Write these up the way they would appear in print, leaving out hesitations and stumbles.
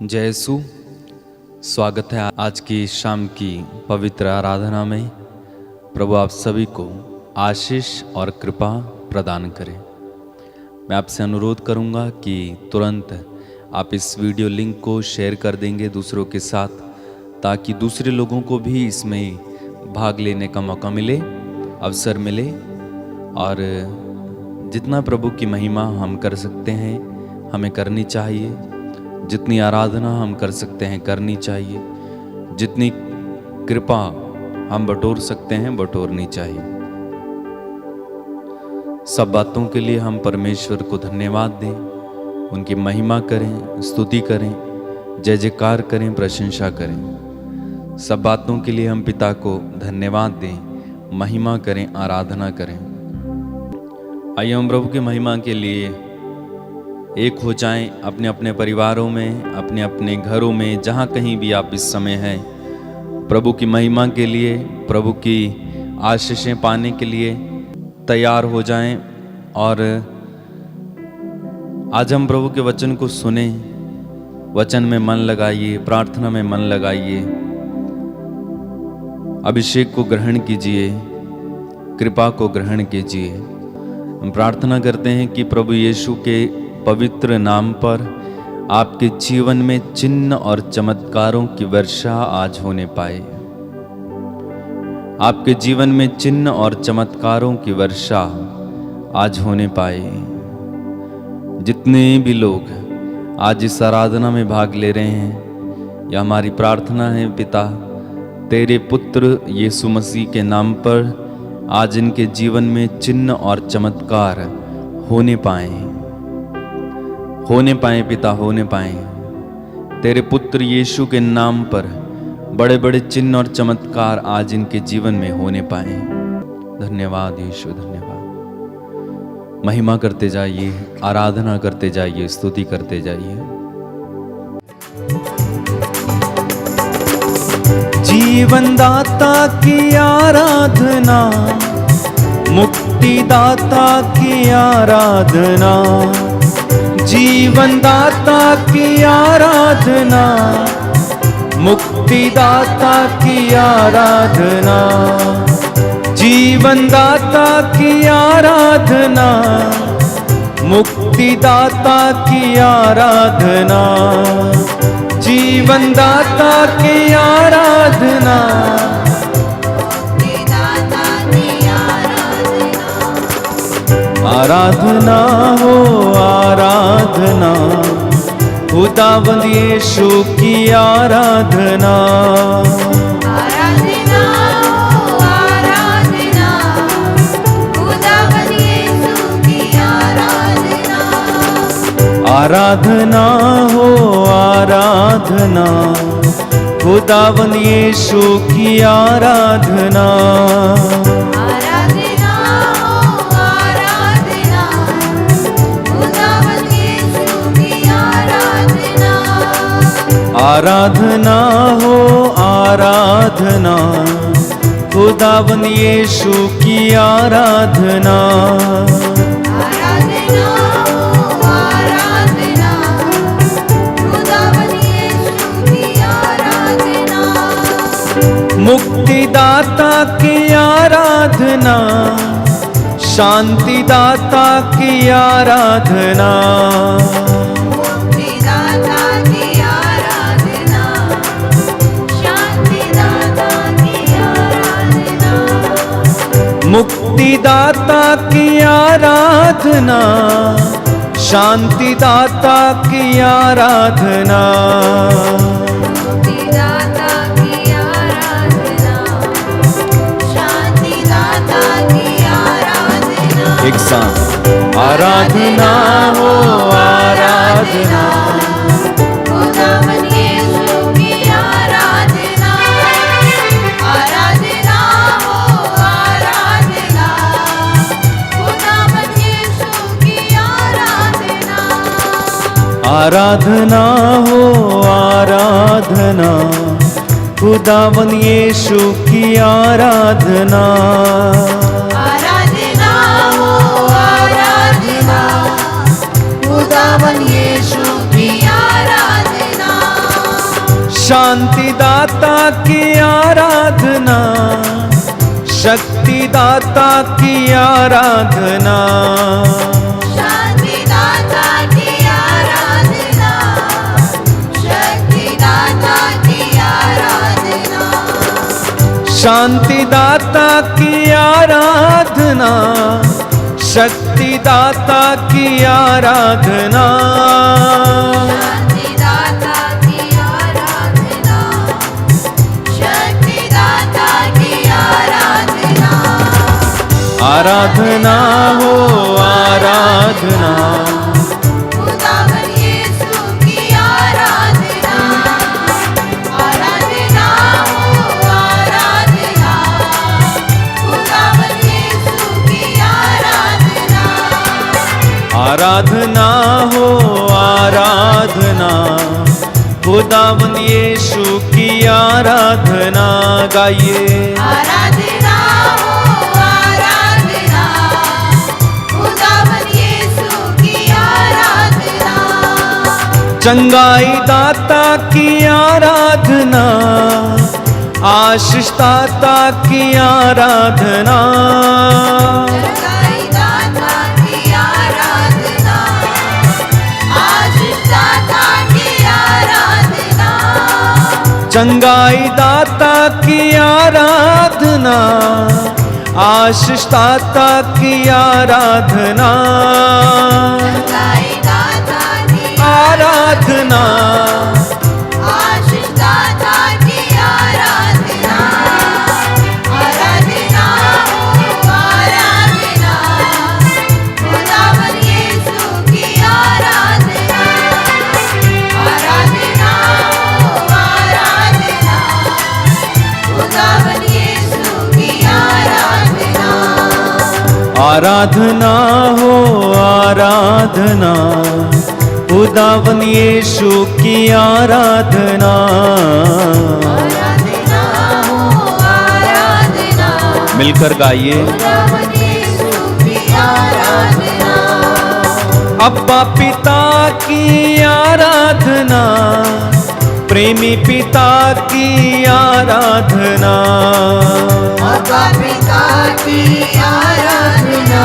जय यीशु। स्वागत है आज की शाम की पवित्र आराधना में। प्रभु आप सभी को आशीष और कृपा प्रदान करें। मैं आपसे अनुरोध करूंगा कि तुरंत आप इस वीडियो लिंक को शेयर कर देंगे दूसरों के साथ, ताकि दूसरे लोगों को भी इसमें भाग लेने का मौका मिले, अवसर मिले। और जितना प्रभु की महिमा हम कर सकते हैं हमें करनी चाहिए, जितनी आराधना हम कर सकते हैं करनी चाहिए, जितनी कृपा हम बटोर सकते हैं बटोरनी चाहिए। सब बातों के लिए हम परमेश्वर को धन्यवाद दें, उनकी महिमा करें, स्तुति करें, जय जयकार करें, प्रशंसा करें। सब बातों के लिए हम पिता को धन्यवाद दें, महिमा करें, आराधना करें। आइए हम प्रभु की महिमा के लिए एक हो जाएं, अपने अपने परिवारों में, अपने अपने घरों में, जहाँ कहीं भी आप इस समय हैं। प्रभु की महिमा के लिए, प्रभु की आशीषें पाने के लिए तैयार हो जाएं। और आज हम प्रभु के वचन को सुने, वचन में मन लगाइए, प्रार्थना में मन लगाइए, अभिषेक को ग्रहण कीजिए, कृपा को ग्रहण कीजिए। हम प्रार्थना करते हैं कि प्रभु यीशु के पवित्र नाम पर आपके जीवन में चिन्ह और चमत्कारों की वर्षा आज होने पाए। आपके जीवन में चिन्ह और चमत्कारों की वर्षा आज होने पाए। जितने भी लोग आज इस आराधना में भाग ले रहे हैं, यह हमारी प्रार्थना है पिता, तेरे पुत्र यीशु मसीह के नाम पर आज इनके जीवन में चिन्ह और चमत्कार होने पाए पिता, होने पाए। तेरे पुत्र यीशु के नाम पर बड़े बड़े चिन्ह और चमत्कार आज इनके जीवन में होने पाए। धन्यवाद यीशु, धन्यवाद। महिमा करते जाइए, आराधना करते जाइए, स्तुति करते जाइए। जीवन दाता की आराधना, मुक्ति दाता की आराधना, जीवन दाता की आराधना, मुक्ति दाता की आराधना, जीवन दाता की आराधना, मुक्ति दाता की आराधना, जीवन दाता की आराधना, आराधना हो आराधना, खुदावंद यीशु की आराधना, आराधना हो आराधना, खुदावंद यीशु की आराधना, आराधना हो आराधना, खुदावंद यीशु की आराधना, आराधना हो आराधना, खुदावंद यीशु की आराधना, आराधना हो आराधना, खुदावंद यीशु की आराधना, मुक्ति दाता की आराधना, शांति दाता की आराधना, मुक्ति दाता की आराधना, शांति दाता की आराधना, मुक्ति दाता की आराधना, शांति दाता की आराधना। एक साथ आराधना हो आराधना, खुदावंद यीशु की आराधना, आराधना हो आराधना, खुदावंद यीशु की आराधना, आराधना हो आराधना, खुदावंद यीशु की आराधना, आराधना हो आराधना, खुदावंद यीशु की आराधना। शांति दाता की आराधना, शक्ति दाता की आराधना, शांति दाता की आराधना, शक्ति दाता की आराधना, शांति दाता की आराधना, शक्ति दाता की आराधना, शांति दाता की आराधना, शक्ति दाता की आराधना, आराधना हो आराधना, खुदावन यीशु की आराधना, आराधना हो आराधना, खुदावन यीशु की आराधना, आराधना हो आराधना, खुदावन यीशु की आराधना। गाइए आराधना हो आराधना, खुदावन यीशु की आराधना, चंगाई दाता की आराधना, आशीष दाता की आराधना, चंगाई दाता की आराधना, आशीष दाता की आराधना, चंगाई दाता की आराधना, आशीष दाता की आराधना, चंगाई दाता की आराधना, आशीष दाता की आराधना, आराधना हो आराधना, खुदावन यीशु की आराधना, आराधना हो आराधना, खुदावन यीशु की आराधना, आराधना हो आराधना, खुदावन यीशु की आराधना, आराधना हो आराधना, मिलकर गाइए खुदावन यीशु की आराधना, अब्बा पिता की आराधना, प्रेमी पिता की आराधना, अब्बा पिता की आराधना,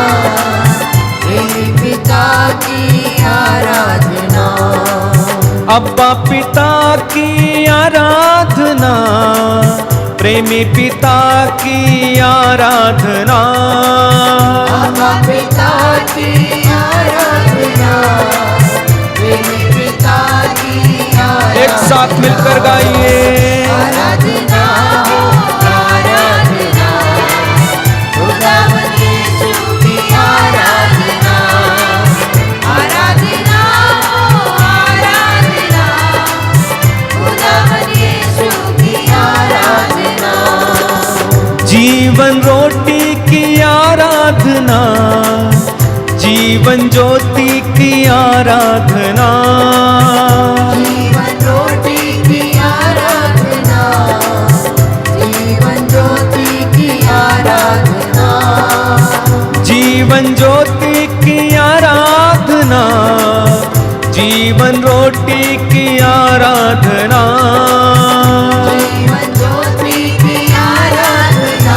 प्रेमी पिता की आराधना, अब्बा पिता की आराधना, प्रेमी पिता की आराधना, अब्बा पिता की आराधना, प्रेमी पिता की आराधना, एक साथ मिलकर गाइए आराधना हो आराधना, खुदावन यीशु की आराधना, आराधना हो आराधना, खुदावन यीशु की आराधना, जीवन रोटी की आराधना, जीवन ज्योति की आराधना, जीवन रोटी की आराधना, जीवन ज्योति की आराधना, जीवन ज्योति की आराधना, जीवन रोटी की आराधना, जीवन ज्योति की आराधना,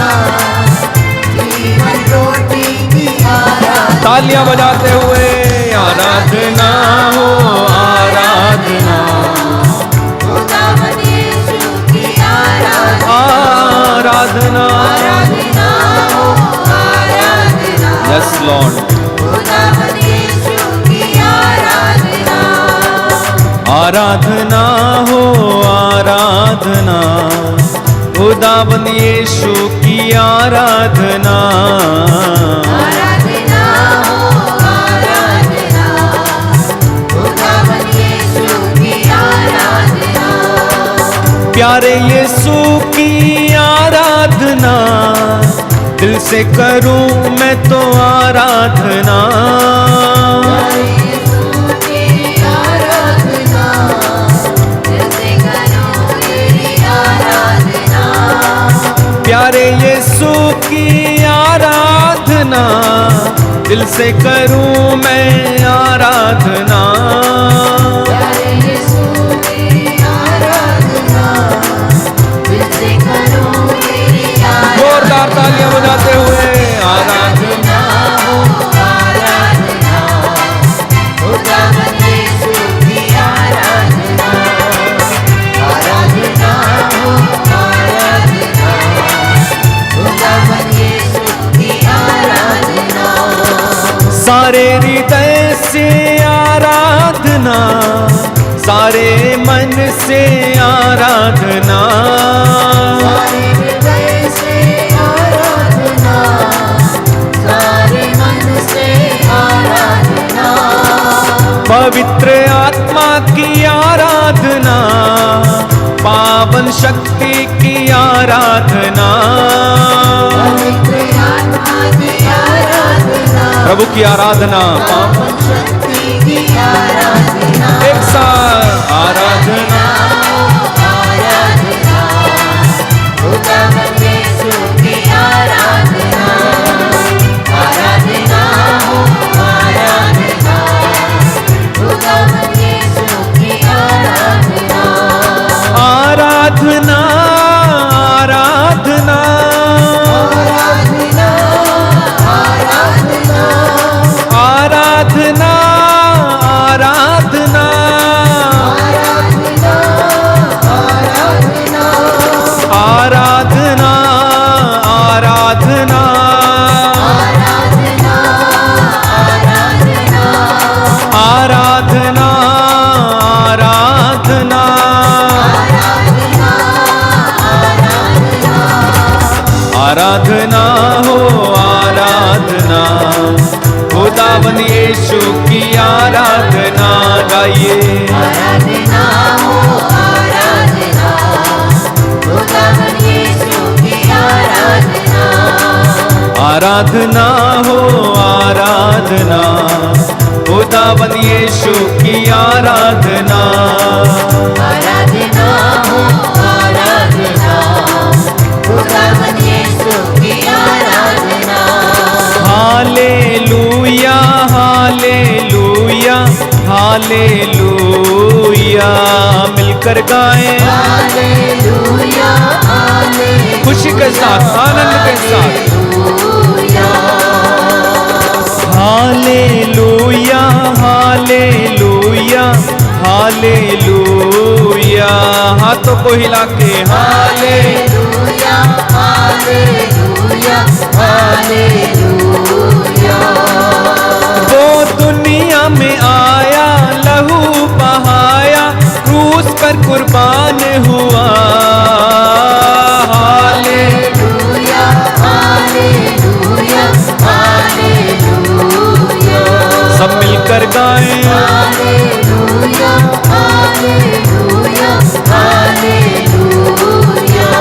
जीवन रोटी की आराधना, तालियां बजाते हुए आराधना हो आराधना, खुदावन यीशु की आराधना, आराधना, आराधना हो आराधना, यस लॉर्ड, खुदावन यीशु की आराधना, आराधना हो आराधना, खुदावन यीशु की आराधना, आराधना हो आराधना, खुदावन यीशु की आराधना, प्यारे यीशु की आराधना, दिल से करूं मैं तो आराधना, यीशु की आराधना, दिल से करो तेरी आराधना, प्यारे यीशु की आराधना, दिल से करूं मैं आराधना, प्यारे यीशु की आराधना, मन से आराधना, सारे हृदय से आराधना, सारे मन से आराधना, पवित्र आत्मा की आराधना, पावन शक्ति की आराधना, पवित्र आत्मा की आराधना, प्रभु की आराधना, पावन शक्ति की आराधना, एक साथ आराधना, आराधना, खुदावंद यीशु की आराधना, आराधना हो आराधना, खुदावंद यीशु की आराधना, आराधना, आराधना, आराधना, आराधना, आराधना, आराधना, आराधना, आराधना, आराधना, आराधना, आराधना, आराधना, आराधना हो आराधना, खुदावन यीशु की आराधना गाइए, आराधना हो आराधना, खुदावंद यीशु की आराधना, आराधना हो आराधना, खुदावन यीशु की आराधना, आराधना हो आराधना, खुदावंद यीशु की आराधना, हालेलुया, हालेलुया, हालेलुया, मिलकर गाएं हालेलुया, हालेलुया, खुशी के साथ, आनंद के साथ, हालेलुया, हालेलुया, हालेलुया, हाथों को हिला के हालेलुया, हालेलुया, हालेलुया, वो दुनिया में आया, लहू बहाया, क्रूस पर कुर्बान हुआ, हालेलुया, हालेलुया, हालेलुया, सब मिलकर गाएं हालेलुया, हालेलुया, हालेलुया,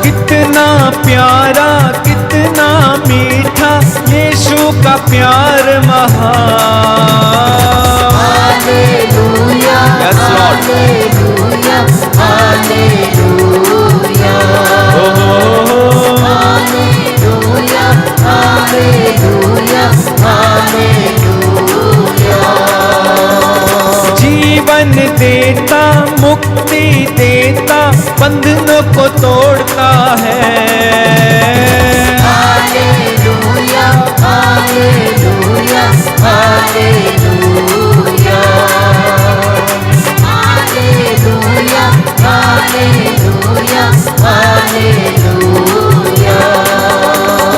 कितना प्यारा, कितना मीठा, यीशु का प्यार महान, hallelujah, Yes, Lord. Hallelujah, hallelujah, ओ, हालेलुया, हालेलुया, हालेलुया, जीवन देता, मुक्ति देता, बंधनों को तोड़ता है, hallelujah, hallelujah, hallelujah, hallelujah, hallelujah, hallelujah,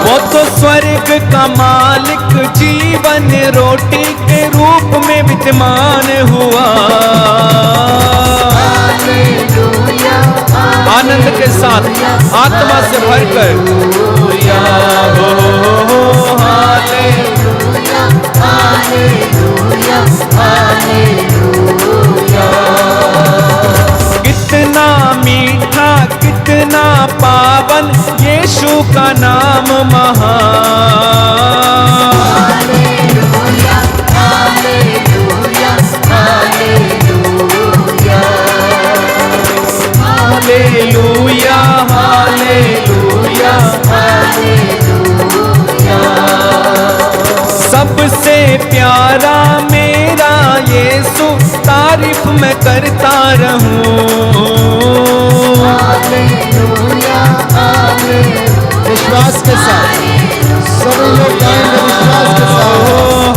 वो तो स्वर्ग का मालिक जीवन रोटी के रूप में विद्यमान हुआ, हालेलुया, आनंद के साथ आत्मा से भरकर हालेलुया, हालेलुया, हालेलुया, हालेलुया, कितना मीठा, कितना पावन, यीशु का नाम महान, hallelujah, hallelujah, hallelujah, hallelujah, hallelujah, hallelujah, सबसे प्यारा मेरा यीशु, तारीफ मैं करता रहूं, हालेलुया, हालेलुया, विश्वास के साथ सभी लोग गाएंगे विश्वास के साथ। ओ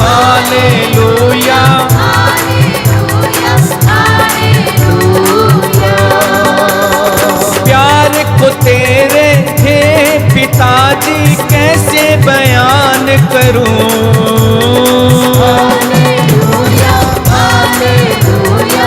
हालेलुया, हालेलुया, हालेलुया, प्यार को तेरे हे पिताजी कैसे बयान करूं, हालेलुया, हालेलुया,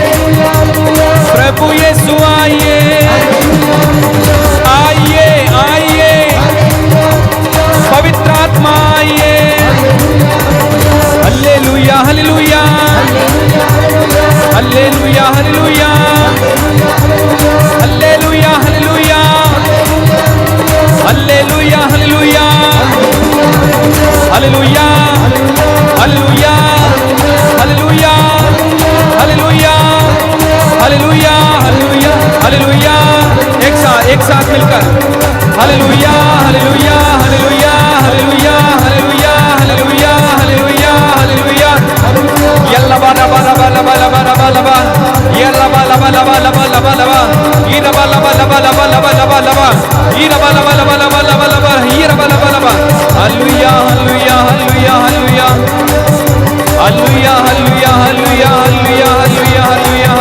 रबा लबा लबा लबा लबा ई रबा लबा लबा लबा लबा लबा ई रबा लबा लबा hallelujah hallelujah hallelujah hallelujah hallelujah hallelujah hallelujah hallelujah hallelujah hallelujah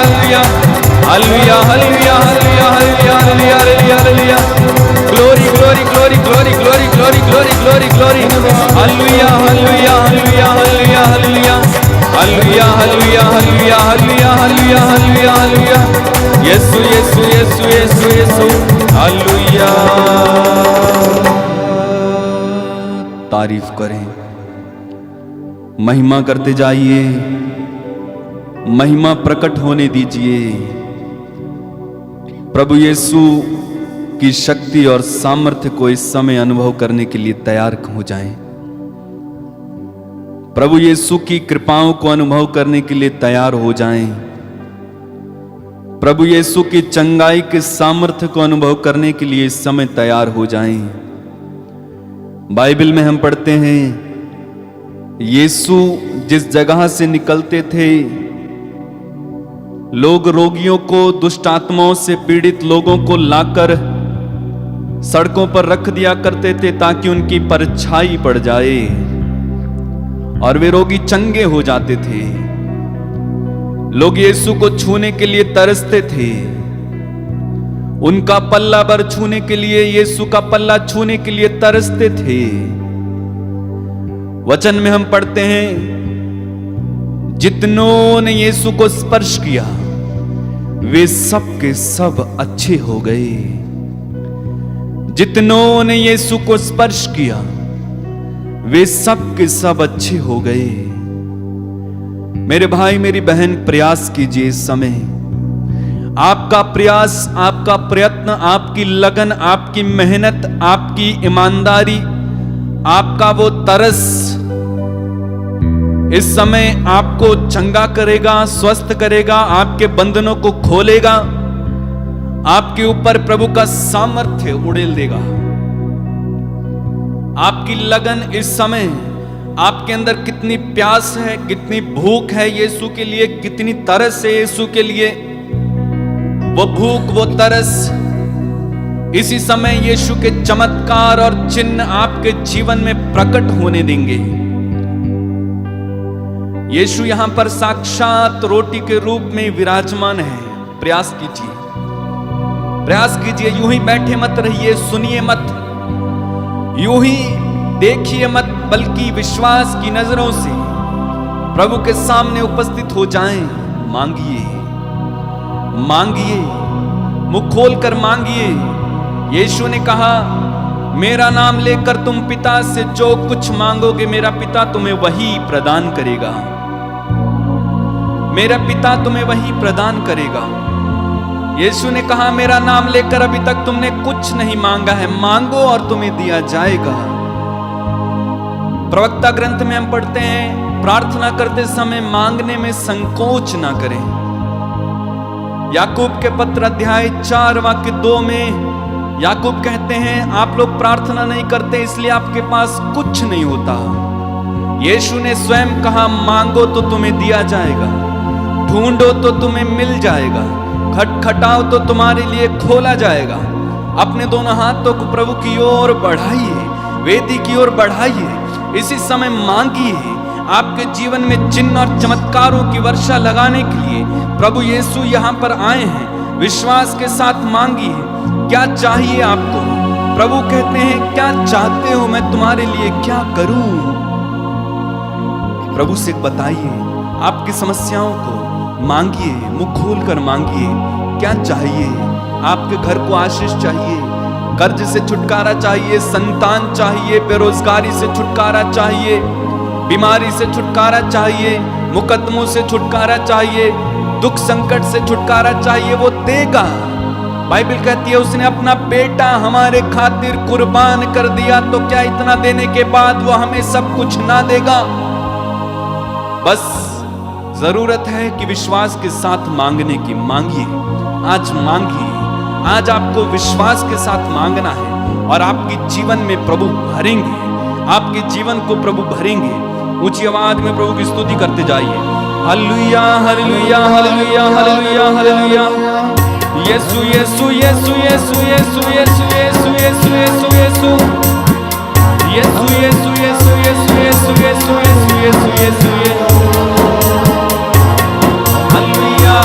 hallelujah hallelujah hallelujah hallelujah hallelujah hallelujah glory glory glory glory glory glory glory glory glory hallelujah hallelujah hallelujah hallelujah hallelujah hallelujah hallelujah hallelujah hallelujah hallelujah hallelujah hallelujah यीशु यीशु यीशु यीशु यीशु hallelujah. तारीफ करें, महिमा करते जाइए, महिमा प्रकट होने दीजिए। प्रभु यीशु की शक्ति और सामर्थ्य को इस समय अनुभव करने के लिए तैयार हो जाएं। प्रभु यीशु की कृपाओं को अनुभव करने के लिए तैयार हो जाएं। प्रभु यीशु की चंगाई के सामर्थ्य को अनुभव करने के लिए इस समय तैयार हो जाएं। बाइबल में हम पढ़ते हैं, यीशु जिस जगह से निकलते थे, लोग रोगियों को, दुष्ट आत्माओं से पीड़ित लोगों को लाकर सड़कों पर रख दिया करते थे ताकि उनकी परछाई पड़ जाए और वे रोगी चंगे हो जाते थे। लोग यीशु को छूने के लिए तरसते थे, उनका पल्ला भर छूने के लिए, यीशु का पल्ला छूने के लिए तरसते थे। वचन में हम पढ़ते हैं, जितनों ने यीशु को स्पर्श किया वे सब के सब अच्छे हो गए। जितनों ने यीशु को स्पर्श किया वे सब के सब अच्छे हो गए। मेरे भाई मेरी बहन, प्रयास कीजिए इस समय। आपका प्रयास, आपका प्रयत्न, आपकी लगन, आपकी मेहनत, आपकी ईमानदारी, आपका वो तरस इस समय आपको चंगा करेगा, स्वस्थ करेगा, आपके बंधनों को खोलेगा, आपके ऊपर प्रभु का सामर्थ्य उड़ेल देगा। आपकी लगन इस समय, आपके अंदर कितनी प्यास है, कितनी भूख है यीशु के लिए, कितनी तरस है यीशु के लिए, वो भूख, वो तरस इसी समय यीशु के चमत्कार और चिन्ह आपके जीवन में प्रकट होने देंगे। यीशु यहां पर साक्षात रोटी के रूप में विराजमान है। प्रयास कीजिए, प्रयास कीजिए। यूं ही बैठे मत रहिए, सुनिए मत, यूं ही देखिए मत, बल्कि विश्वास की नजरों से प्रभु के सामने उपस्थित हो जाएं। मांगिए, मांगिए, मुंह खोलकर मांगिए। यीशु ने कहा, मेरा नाम लेकर तुम पिता से जो कुछ मांगोगे मेरा पिता तुम्हें वही प्रदान करेगा। मेरा पिता तुम्हें वही प्रदान करेगा। यीशु ने कहा, मेरा नाम लेकर अभी तक तुमने कुछ नहीं मांगा है, मांगो और तुम्हें दिया जाएगा। प्रवक्ता ग्रंथ में हम पढ़ते हैं, प्रार्थना करते समय मांगने में संकोच ना करें। याकूब के पत्र अध्याय 4 वाक्य 2 में याकूब कहते हैं, आप लोग प्रार्थना नहीं करते इसलिए आपके पास कुछ नहीं होता। यीशु ने स्वयं कहा, मांगो तो तुम्हें दिया जाएगा, ढूंढो तो तुम्हें मिल जाएगा, खटखटाओ तो तुम्हारे लिए खोला जाएगा। अपने दोनों हाथों को प्रभु की ओर बढ़ाइए, वेदी की ओर बढ़ाइए। इसी समय मांगिए। आपके जीवन में चिन्ह और चमत्कारों की वर्षा लगाने के लिए प्रभु यीशु यहाँ पर आए हैं। विश्वास के साथ मांगिए। क्या चाहिए आपको? प्रभु कहते हैं, क्या चाहते हो मैं तुम्हारे लिए क्या करूं? प्रभु से बताइए, आपकी समस्याओं को मांगिए, मुंह खोलकर मांगिए। क्या चाहिए? आपके घर को आशीष चाहिए, कर्ज से छुटकारा चाहिए, संतान चाहिए, बेरोजगारी से छुटकारा चाहिए, बीमारी से छुटकारा चाहिए, मुकदमों से छुटकारा चाहिए, दुख संकट से छुटकारा चाहिए, वो देगा। बाइबल कहती है, उसने अपना बेटा हमारे खातिर कुर्बान कर दिया, तो क्या इतना देने के बाद वो हमें सब कुछ ना देगा? बस जरूरत है कि विश्वास के साथ मांगने की। मांगिए, आज मांगिए। आज आपको विश्वास के साथ मांगना है और आपके जीवन में प्रभु भरेंगे, आपके जीवन को प्रभु भरेंगे। ऊंची आवाज में प्रभु की स्तुति करते जाइए। हालेलुया हालेलुया हालेलुया हालेलुया हालेलुया। यीशु यीशु यीशु यीशु यीशु यीशु यीशु यीशु यीशु यीशु यीशु यीशु यीशु यीशु यीशु यीशु यीशु यीशु यीशु हालेलुया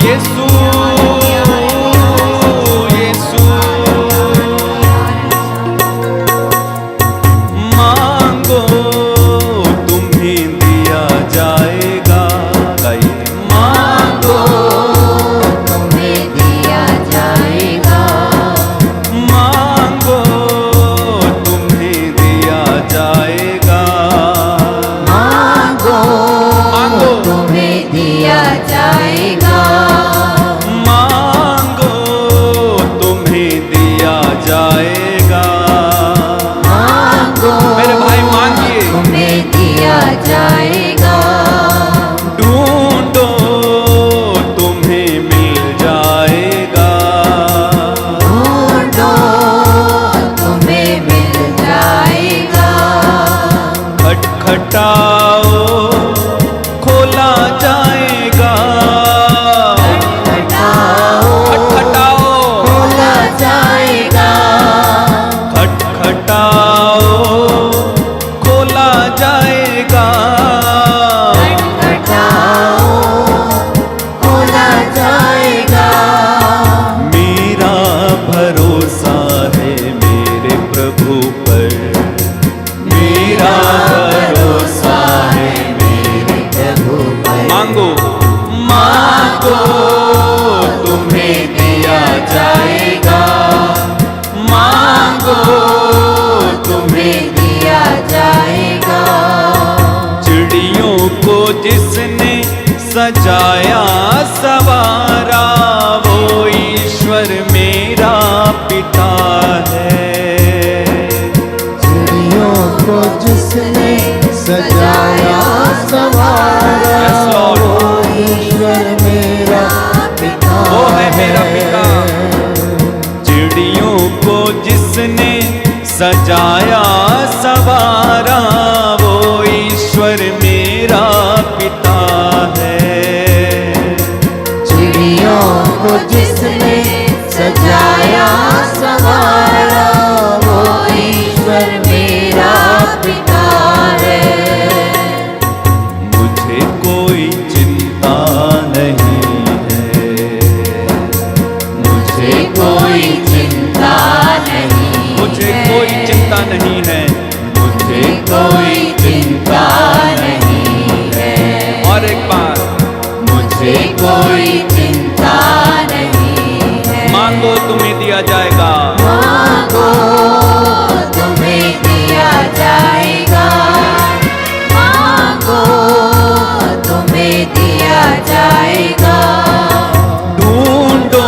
यीशु यीशु मांगो तुम्हें दिया जाएगा मांगो तुम्हें दिया जाएगा मांगो तुम्हें दिया जाएगा मांगो मांगो तुम्हें दिया जाएगा मांगो तुम्हें दिया जाएगा मांगो मेरे भाई मांगिए तुम्हें दिया जाएगा ढूंढो तुम्हें मिल जाएगा ढूंढो तुम्हें मिल जाएगा खटखटाओ खोला जाएगा खटखटाओ खटखटाओ खोला जाएगा खटखटाओ खोला जाएगा खटखटाओ खोला जाएगा मेरा भरोसा है मेरे प्रभु पर मेरा भरोसा है मेरे प्रभु पर मांगो मांगो तुम्हें दिया जाएगा मांगो तुम्हें दिया जाएगा चिड़ियों को जिसने सजाया सवारा वो ईश्वर मेरा पिता है चिड़ियों को जिसने सजाया सवारा Yes, Lord. वो ईश्वर मेरा पिता वो है मेरा पिता चिड़ियों को जिसने सजाया सवारा वो ईश्वर मेरा पिता है चिड़ियों को जिसने सजाया सवारा वो ईश्वर मेरा पिता है मुझे कोई चिंता नहीं है मुझे कोई चिंता नहीं मुझे है। कोई चिंता नहीं है मुझे कोई चिंता नहीं है और एक बार मुझे कोई चिंता नहीं है मांगो तुम्हें दिया जाएगा मांगो तुम्हें दिया जाएगा मांगो तुम्हें दिया जाएगा ढूंढो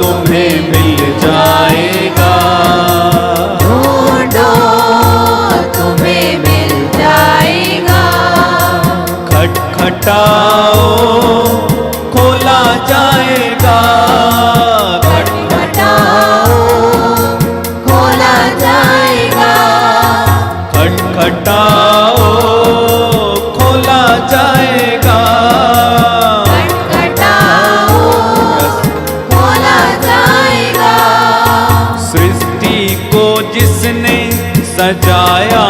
तुम्हें मिल जाएगा ढूंढो तुम्हें मिल जाएगा खटखटाओ खोला जाएगा खटखटाओ खोला जाएगा खटखटाओ खोला जाएगा खटखटाओ खोला जाएगा सृष्टि को जिसने सजाया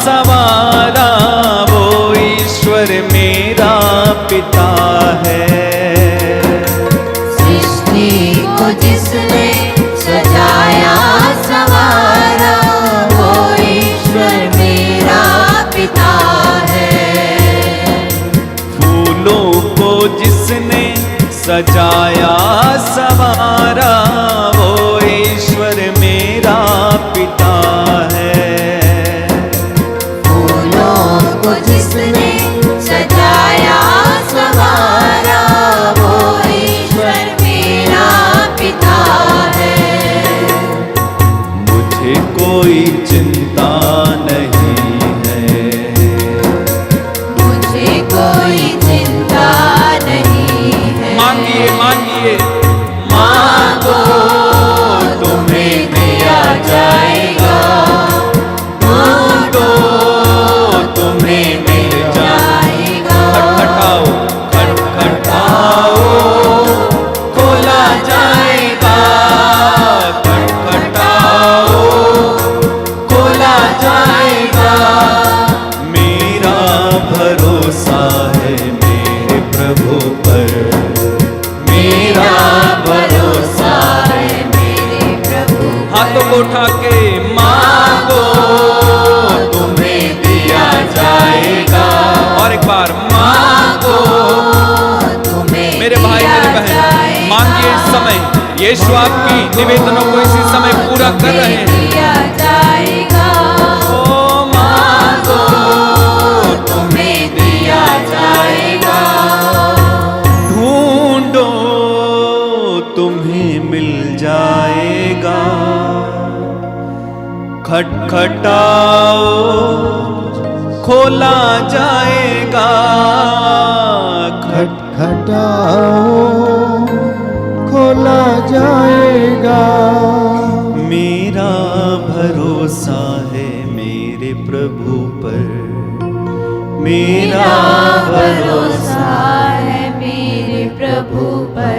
सवारा वो ईश्वर मेरा पिता है सृष्टि को जिसने सजाया सवारा वो ईश्वर मेरा पिता है फूलों को जिसने सजाया सवारा वो ईश्वर मेरा पिता है फूलों को जिसने सजाया सवारा वो ईश्वर मेरा पिता है मुझे कोई चिंता नहीं है मुझे कोई चिंता नहीं है मांगिए मांगिए को उठा के मांगो तुम्हें दिया जाएगा। और एक बार मांगो तुम्हें मेरे भाई मेरे बहन मांगिए इस समय। यीशु आपकी निवेदनों को इसी समय पूरा कर रहे हैं। दिया जाएगा। ओ मांगो तुम्हें दिया जाएगा। ढूंढो तुम्हें मिल जाएगा। खटखटाओ खोला जाएगा। खटखटाओ खोला जाएगा। मेरा भरोसा है मेरे प्रभु पर, मेरा भरोसा है मेरे प्रभु पर।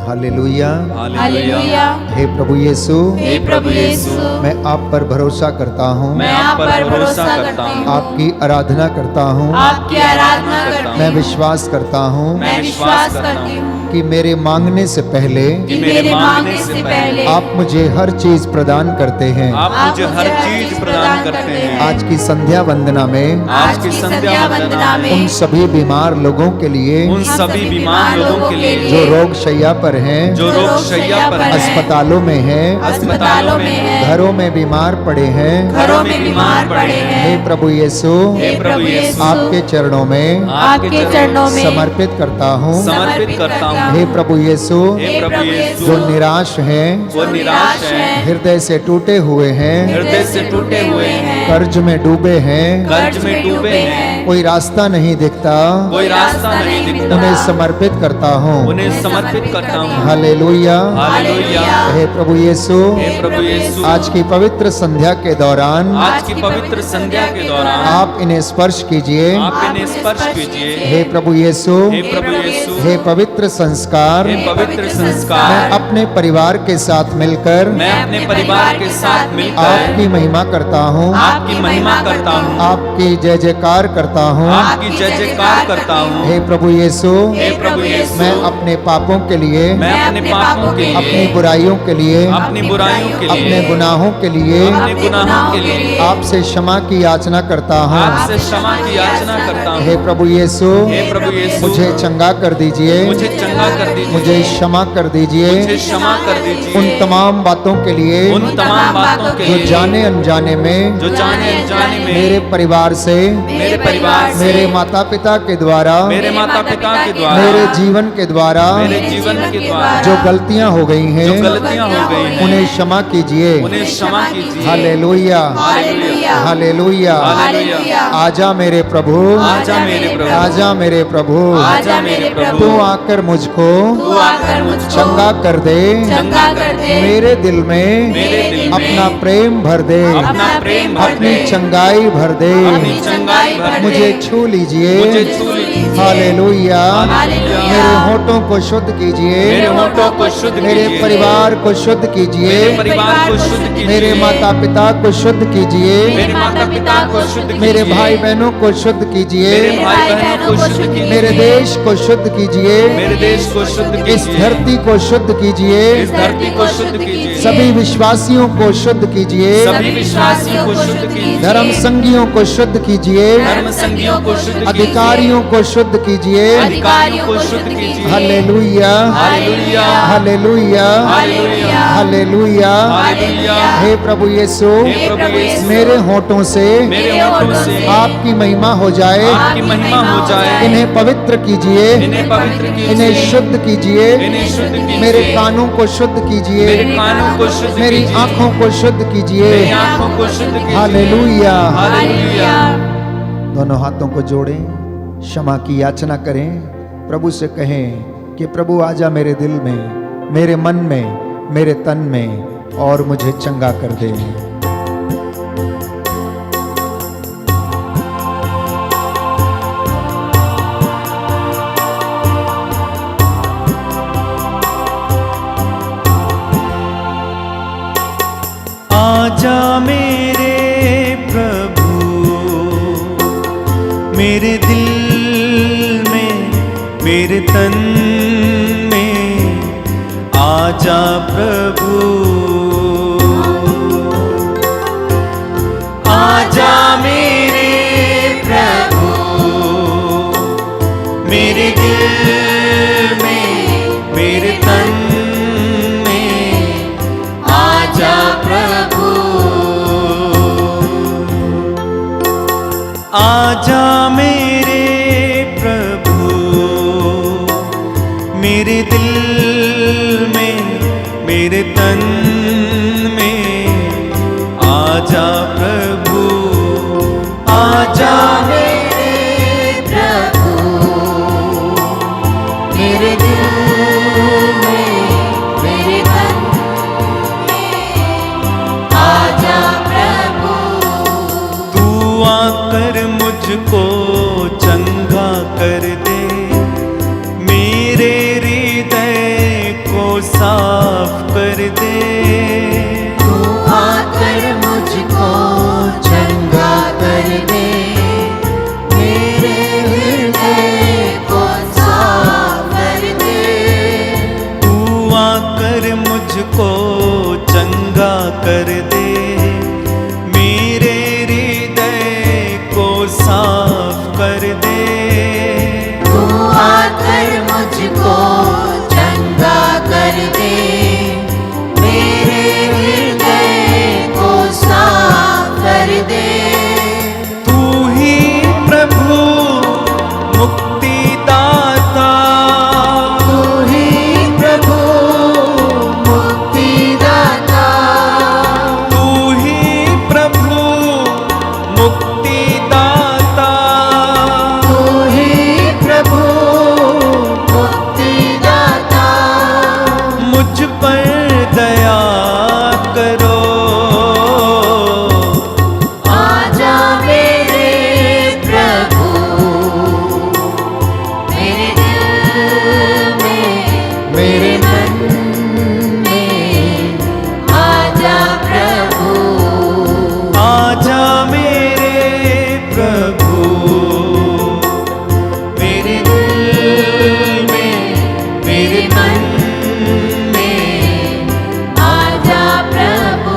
हालेलुया। हालेलुया। हे प्रभु यीशु, हे प्रभु यीशु, मैं आप पर भरोसा करता हूँ, मैं आप पर भरोसा करता हूँ, आपकी आराधना करता हूँ, आपकी आराधना करती मैं हूँ, विश्वास करता हूँ मैं विश्वास करती हूँ कि मेरे मांगने से पहले कि मेरे मांगने से पहले आप मुझे हर चीज प्रदान करते हैं। आप मुझे हर चीज प्रदान करते हैं। आज की संध्या वंदना में आज की संध्या वंदना में उन सभी बीमार लोगों के लिए उन सभी बीमार लोगों के लिए जो रोग शैया पर हैं, जो रोग शैया पर हैं, अस्पतालों में हैं, अस्पतालों में है, घरों में बीमार पड़े हैं, घरों में बीमार पड़े हे हैं, प्रभु यीशु, हे प्रभु यीशु, आपके चरणों में आपके चरणों में समर्पित करता हूँ। समर्पित करता हूँ। हे प्रभु यीशु, हे प्रभु यीशु, जो निराश हैं, वो निराश हैं, हृदय से टूटे हुए हैं, हृदय से टूटे हुए हैं, कर्ज में डूबे हैं, कर्ज में डूबे हैं, कोई रास्ता नहीं दिखता, कोई रास्ता नहीं दिखता, उन्हें समर्पित करता हूँ। उन्हें समर्पित करता हूँ। हालेलुया। हालेलुया। हे प्रभु यीशु, हे प्रभु यीशु, आज की पवित्र संध्या के दौरान आज की पवित्र संध्या के दौरान आप इन्हें स्पर्श कीजिए। आप इन्हें स्पर्श कीजिए। हे प्रभु यीशु, हे प्रभु यीशु, हे पवित्र संस्कार, हे पवित्र मैं संस्कार, अपने परिवार के साथ मिलकर मैं अपने परिवार के साथ मिलकर आपकी महिमा करता हूँ, आपकी महिमा करता हूँ, आपकी जय जयकार करता हूँ। आपकी जय जयकार करता हूँ। हे प्रभु यीशु, हे प्रभु यीशु, मैं अपने पापों के लिए, मैं अपने पापों के अपनी लिए, बुराइयों के लिए, अपनी बुराइयों के अपने लिए, गुनाहों के लिए अपने गुनाहों के लिए आपसे क्षमा की याचना करता हूँ। आपसे क्षमा की याचना करता हूँ। हे प्रभु यीशु, हे प्रभु यीशु, मुझे चंगा कर दीजिए, मुझे चंगा कर दीजिए, मुझे क्षमा कर दीजिए मुझे क्षमा कर दीजिए उन तमाम बातों के लिए उन तमाम बातों के जो लिए जाने अनजाने में जो जाने अनजाने में मेरे परिवार से, मेरे परिवार से, मेरे माता पिता के द्वारा, मेरे माता पिता के द्वारा, मेरे जीवन के द्वारा मेरे जीवन के द्वारा जो गलतियां हो गई हैं, जो गलतियां हो गई हैं, उन्हें क्षमा कीजिए। उन्हें क्षमा कीजिए। हालेलुया, हालेलुया, हालेलुया। हालेलुया। आजा मेरे प्रभु, आजा मेरे प्रभु, आजा मेरे प्रभु, आजा मेरे प्रभु, तू आकर मुझको तू आकर मुझको चंगा कर दे, चंगा कर दे, मेरे दिल में मेरे दिल में अपना प्रेम भर दे, अपना प्रेम भर अपनी दे, चंगाई भर दे, अपनी चंगाई भर दे, मुझे छू लीजिए। मुझे छू लीजिए। हालेलुया। हालेलुया। मेरे होठों को शुद्ध कीजिए, मेरे होठों को शुद्ध मेरे कीजिए, परिवार को शुद्ध कीजिए, मेरे परिवार को शुद्ध कीजिए, मेरे माता पिता को शुद्ध कीजिए, मेरे माता पिता को शुद्ध कीजिए, मेरे भाई बहनों को शुद्ध कीजिए, मेरे भाई बहनों को शुद्ध कीजिए, मेरे देश को शुद्ध कीजिए, मेरे देश को शुद्ध कीजिए, इस धरती को शुद्ध कीजिए, इस धरती को शुद्ध कीजिए, सभी विश्वासियों को शुद्ध कीजिए, सभी विश्वासियों को शुद्ध कीजिए, धर्म संगियों को शुद्ध कीजिए, धर्म संगियों को शुद्ध कीजिए, अधिकारियों को शुद्ध कीजिए। अधिकारियों को शुद्ध कीजिए। हालेलुया, हालेलुया, हालेलुया, हालेलुया, हालेलुया। हालेलुया। हे प्रभु यीशु, हे प्रभु यीशु, मेरे होठों से मेरे होठों से आपकी महिमा हो जाए, आपकी महिमा हो जाए, इन्हें पवित्र कीजिए, इन्हें पवित्र कीजिए, इन्हें शुद्ध कीजिए, इन्हें शुद्ध कीजिए, मेरे कानों को शुद्ध कीजिए, मेरे कानों को शुद्ध मेरी कीजिए, आंखों को शुद्ध कीजिए। मेरी आंखों को शुद्ध कीजिए। हालेलुया। हालेलुया। दोनों हाथों को जोड़ें, क्षमा की याचना करें, प्रभु से कहें कि प्रभु आजा मेरे दिल में, मेरे मन में, मेरे तन में और मुझे चंगा कर दे। आजा मेरे प्रभु मेरे दिल में, मेरे तन में, आजा प्रभु प्रभु आजा मेरे प्रभु मेरे दिल में मेरे तन में आजा प्रभु आजा मेरे प्रभु मेरे दिल में मेरे तन में आजा प्रभु आजा मेरे प्रभु मेरे दिल में मेरे तन में आजा प्रभु तू आकर मुझको चंगा कर दे मेरे हृदय को साफ कर दे तू आकर मुझको चंगा कर दे मेरे हृदय को साफ कर दे तू आकर मुझको चंगा कर दे मेरे हृदय को साफ कर दे तू आकर मुझको चंगा कर दे मेरे हृदय को साफ कर दे तू ही प्रभु मुक्तिदाता तू ही प्रभु मुक्तिदाता तू ही प्रभु मुक्तिदाता तू ही प्रभु मुक्तिदाता मुझ पर दया करो आजा मेरे प्रभु मेरे दिल में मेरे मन में आजा प्रभु आजा मेरे प्रभु मेरे दिल में मेरे मन में आजा प्रभु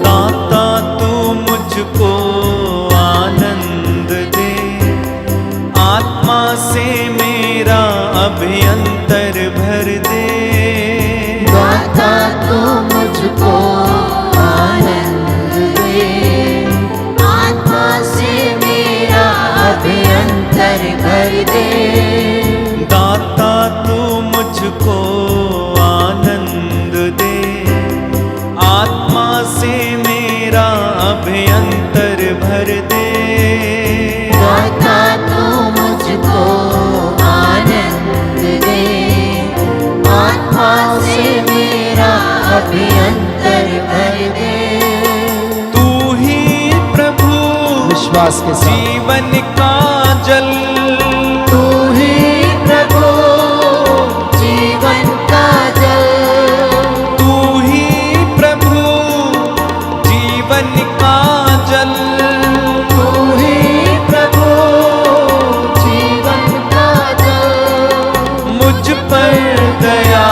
दाता तू मुझको आनंद दे आत्मा से मेरा अभ्यंतर भर दे दाता तू मुझको आनंद दे आत्मा से मेरा अभ्यंतर भर दे दाता तू मुझको आनंद दे आत्मा से मेरा अभ्यंतर भर दे दाता तू मुझको आनंद दे आत्मा से मेरा अभ्यंतर भर दे तू ही प्रभु विश्वास के साथ जीवन का जल तू ही प्रभु जीवन का जल तू ही प्रभु जीवन का जल तू ही प्रभु जीवन का जल मुझ पर दया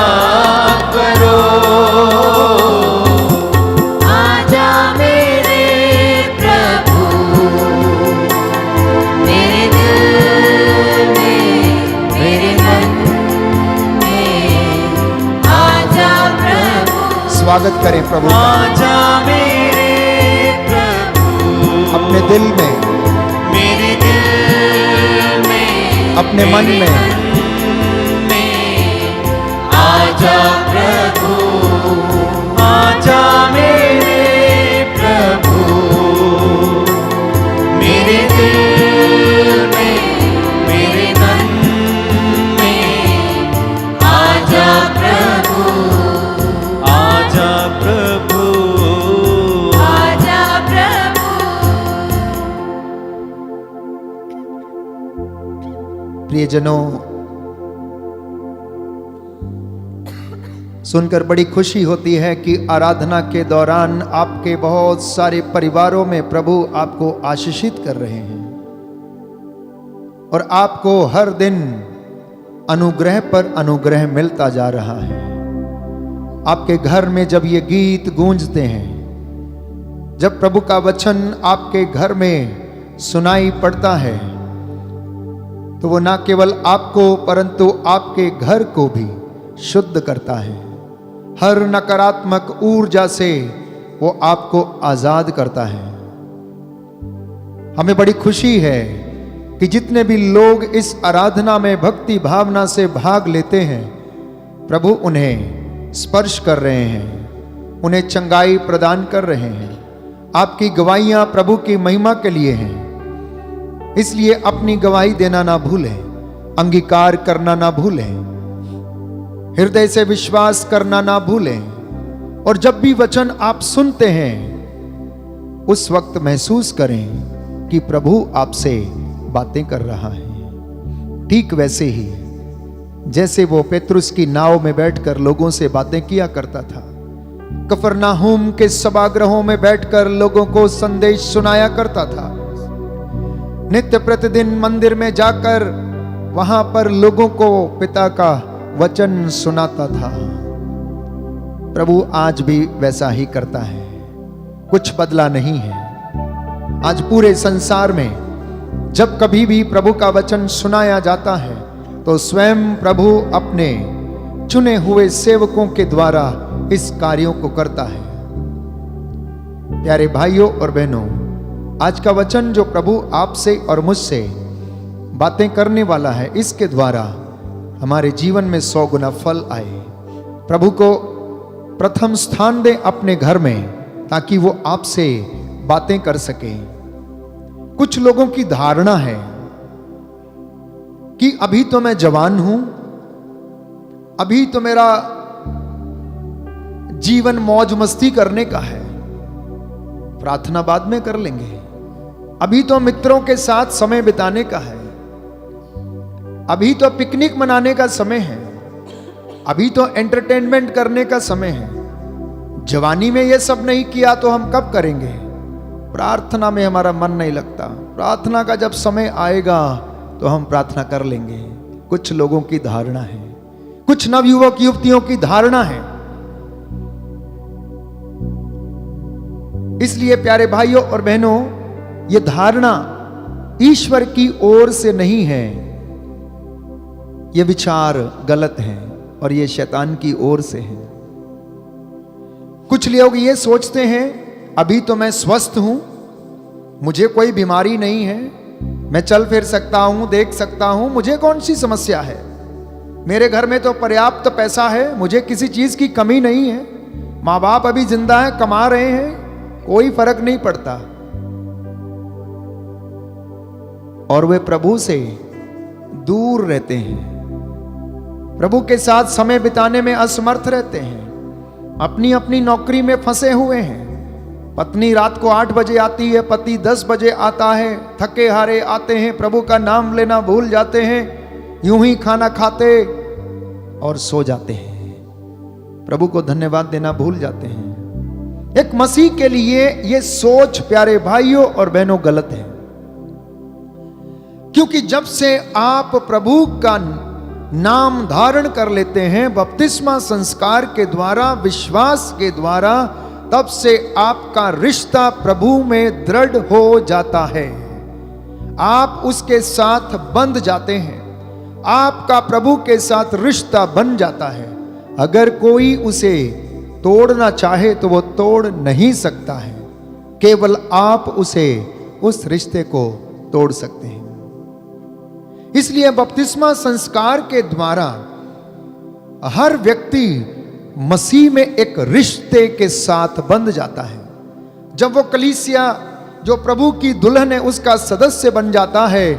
करो आजा मेरे प्रभु मेरे दिल में मेरे मन में आजा प्रभु स्वागत करें प्रभु का। आजा मेरे प्रभु अपने दिल में मेरे दिल में अपने मन में आजा प्रभु आजा मेरे प्रभु मेरे दिल में मेरे मन में आजा प्रभु आजा प्रभु आजा प्रभु प्रियजनों, सुनकर बड़ी खुशी होती है कि आराधना के दौरान आपके बहुत सारे परिवारों में प्रभु आपको आशीषित कर रहे हैं और आपको हर दिन अनुग्रह पर अनुग्रह मिलता जा रहा है। आपके घर में जब ये गीत गूंजते हैं, जब प्रभु का वचन आपके घर में सुनाई पड़ता है, तो वो ना केवल आपको परंतु आपके घर को भी शुद्ध करता है। हर नकारात्मक ऊर्जा से वो आपको आजाद करता है। हमें बड़ी खुशी है कि जितने भी लोग इस आराधना में भक्ति भावना से भाग लेते हैं, प्रभु उन्हें स्पर्श कर रहे हैं, उन्हें चंगाई प्रदान कर रहे हैं। आपकी गवाहियां प्रभु की महिमा के लिए हैं, इसलिए अपनी गवाही देना ना भूलें, अंगीकार करना ना भूलें, हृदय से विश्वास करना ना भूलें। और जब भी वचन आप सुनते हैं, उस वक्त महसूस करें कि प्रभु आपसे बातें कर रहा है। ठीक वैसे ही जैसे वो पेतरुस की नाव में बैठकर लोगों से बातें किया करता था, कफरनाहूम के सभागृहों में बैठकर लोगों को संदेश सुनाया करता था, नित्य प्रतिदिन मंदिर में जाकर वहां पर लोगों को पिता का वचन सुनाता था। प्रभु आज भी वैसा ही करता है, कुछ बदला नहीं है। आज पूरे संसार में जब कभी भी प्रभु का वचन सुनाया जाता है, तो स्वयं प्रभु अपने चुने हुए सेवकों के द्वारा इस कार्यों को करता है। प्यारे भाइयों और बहनों, आज का वचन जो प्रभु आपसे और मुझसे बातें करने वाला है, इसके द्वारा हमारे जीवन में 100 गुना फल आए। प्रभु को प्रथम स्थान दें अपने घर में, ताकि वो आपसे बातें कर सके। कुछ लोगों की धारणा है कि अभी तो मैं जवान हूं, अभी तो मेरा जीवन मौज मस्ती करने का है, प्रार्थना बाद में कर लेंगे, अभी तो मित्रों के साथ समय बिताने का है, अभी तो पिकनिक मनाने का समय है, अभी तो एंटरटेनमेंट करने का समय है। जवानी में ये सब नहीं किया तो हम कब करेंगे? प्रार्थना में हमारा मन नहीं लगता, प्रार्थना का जब समय आएगा तो हम प्रार्थना कर लेंगे। कुछ लोगों की धारणा है, कुछ नवयुवक युवतियों की धारणा है। इसलिए प्यारे भाइयों और बहनों, यह धारणा ईश्वर की ओर से नहीं है, ये विचार गलत हैं और ये शैतान की ओर से है। कुछ लोग ये सोचते हैं अभी तो मैं स्वस्थ हूं, मुझे कोई बीमारी नहीं है, मैं चल फिर सकता हूं, देख सकता हूं, मुझे कौन सी समस्या है, मेरे घर में तो पर्याप्त पैसा है, मुझे किसी चीज की कमी नहीं है, माँ बाप अभी जिंदा है, कमा रहे हैं, कोई फर्क नहीं पड़ता। और वे प्रभु से दूर रहते हैं, प्रभु के साथ समय बिताने में असमर्थ रहते हैं, अपनी अपनी नौकरी में फंसे हुए हैं। पत्नी रात को 8 बजे आती है, पति 10 बजे आता है, थके हारे आते हैं, प्रभु का नाम लेना भूल जाते हैं, यूं ही खाना खाते और सो जाते हैं, प्रभु को धन्यवाद देना भूल जाते हैं। एक मसीह के लिए यह सोच प्यारे भाइयों और बहनों गलत है, क्योंकि जब से आप प्रभु का नाम धारण कर लेते हैं बपतिस्मा संस्कार के द्वारा, विश्वास के द्वारा, तब से आपका रिश्ता प्रभु में दृढ़ हो जाता है। आप उसके साथ बंध जाते हैं, आपका प्रभु के साथ रिश्ता बन जाता है। अगर कोई उसे तोड़ना चाहे तो वो तोड़ नहीं सकता है, केवल आप उसे उस रिश्ते को तोड़ सकते हैं। इसलिए बपतिस्मा संस्कार के द्वारा हर व्यक्ति मसीह में एक रिश्ते के साथ बंध जाता है। जब वो कलीसिया जो प्रभु की दुल्हन है उसका सदस्य बन जाता है,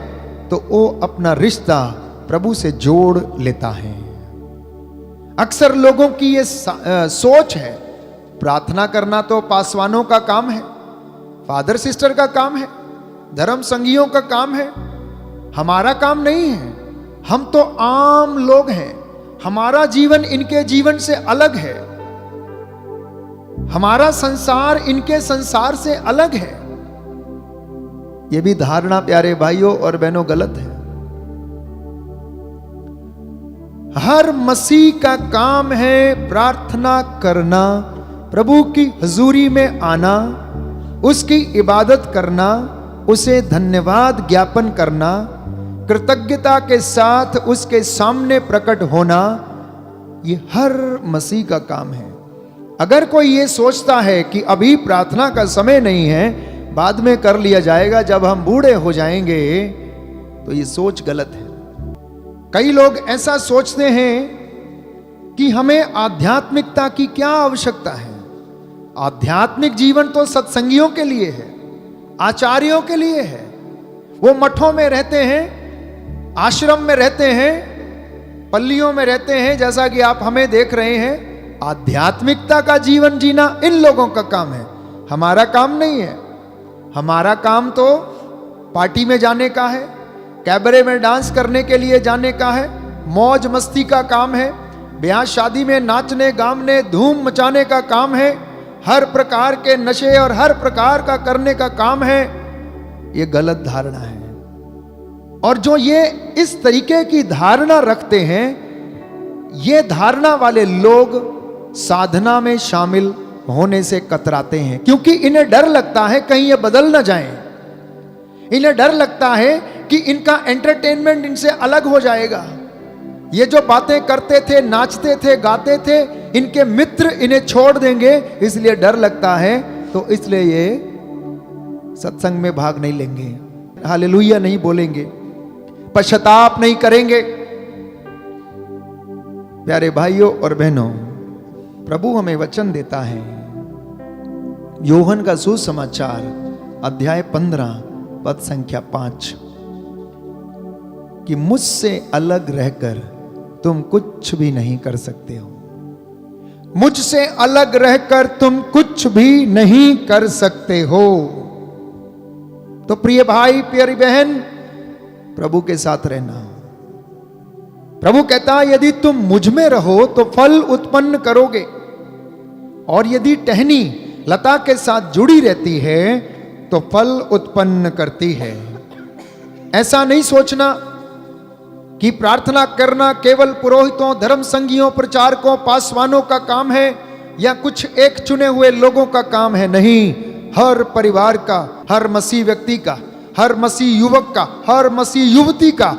तो वो अपना रिश्ता प्रभु से जोड़ लेता है। अक्सर लोगों की ये सोच है, प्रार्थना करना तो पासवानों का काम है, फादर सिस्टर का काम है, धर्म संगियों का काम है, हमारा काम नहीं है। हम तो आम लोग हैं, हमारा जीवन इनके जीवन से अलग है, हमारा संसार इनके संसार से अलग है। यह भी धारणा प्यारे भाइयों और बहनों गलत है। हर मसीह का काम है प्रार्थना करना, प्रभु की हजूरी में आना, उसकी इबादत करना, उसे धन्यवाद ज्ञापन करना, कृतज्ञता के साथ उसके सामने प्रकट होना। ये हर मसीह का काम है। अगर कोई ये सोचता है कि अभी प्रार्थना का समय नहीं है, बाद में कर लिया जाएगा जब हम बूढ़े हो जाएंगे, तो ये सोच गलत है। कई लोग ऐसा सोचते हैं कि हमें आध्यात्मिकता की क्या आवश्यकता है। आध्यात्मिक जीवन तो सत्संगियों के लिए है, आचार्यों के लिए है। वो मठों में रहते हैं, आश्रम में रहते हैं, पल्लियों में रहते हैं, जैसा कि आप हमें देख रहे हैं। आध्यात्मिकता का जीवन जीना इन लोगों का काम है, हमारा काम नहीं है। हमारा काम तो पार्टी में जाने का है, कैबरे में डांस करने के लिए जाने का है, मौज मस्ती का काम है, ब्याह शादी में नाचने गाने धूम मचाने का काम है, हर प्रकार के नशे और हर प्रकार का करने का काम है। ये गलत धारणा है। और जो ये इस तरीके की धारणा रखते हैं, ये धारणा वाले लोग साधना में शामिल होने से कतराते हैं, क्योंकि इन्हें डर लगता है कहीं ये बदल ना जाएं। इन्हें डर लगता है कि इनका एंटरटेनमेंट इनसे अलग हो जाएगा। ये जो बातें करते थे, नाचते थे, गाते थे, इनके मित्र इन्हें छोड़ देंगे, इसलिए डर लगता है। तो इसलिए ये सत्संग में भाग नहीं लेंगे, हालेलुया नहीं बोलेंगे, पश्चाताप नहीं करेंगे। प्यारे भाइयों और बहनों, प्रभु हमें वचन देता है, यूहन्ना का सुसमाचार अध्याय 15 पद संख्या 5, कि मुझसे अलग रहकर तुम कुछ भी नहीं कर सकते हो। मुझसे अलग रहकर तुम कुछ भी नहीं कर सकते हो। तो प्रिय भाई प्यारी बहन, प्रभु के साथ रहना। प्रभु कहता है, यदि तुम मुझ में रहो तो फल उत्पन्न करोगे, और यदि टहनी लता के साथ जुड़ी रहती है तो फल उत्पन्न करती है। ऐसा नहीं सोचना कि प्रार्थना करना केवल पुरोहितों, धर्म संगियों, प्रचारकों, पासवानों का काम है या कुछ एक चुने हुए लोगों का काम है। नहीं, हर परिवार का, हर मसीह व्यक्ति का, हर मसीह युवक का, हर मसीह युवती का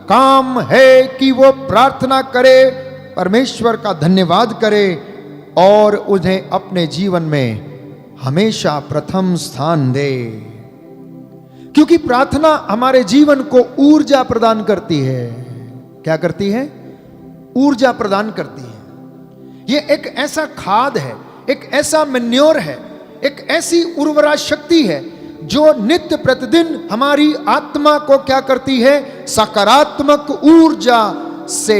काम है कि वो प्रार्थना करे, परमेश्वर का धन्यवाद करे और उन्हें अपने जीवन में हमेशा प्रथम स्थान दे। क्योंकि प्रार्थना हमारे जीवन को ऊर्जा प्रदान करती है। क्या करती है? ऊर्जा प्रदान करती है। ये एक ऐसा खाद है, एक ऐसा मैन्योर है, एक ऐसी उर्वरा शक्ति है जो नित्य प्रतिदिन हमारी आत्मा को क्या करती है? सकारात्मक ऊर्जा से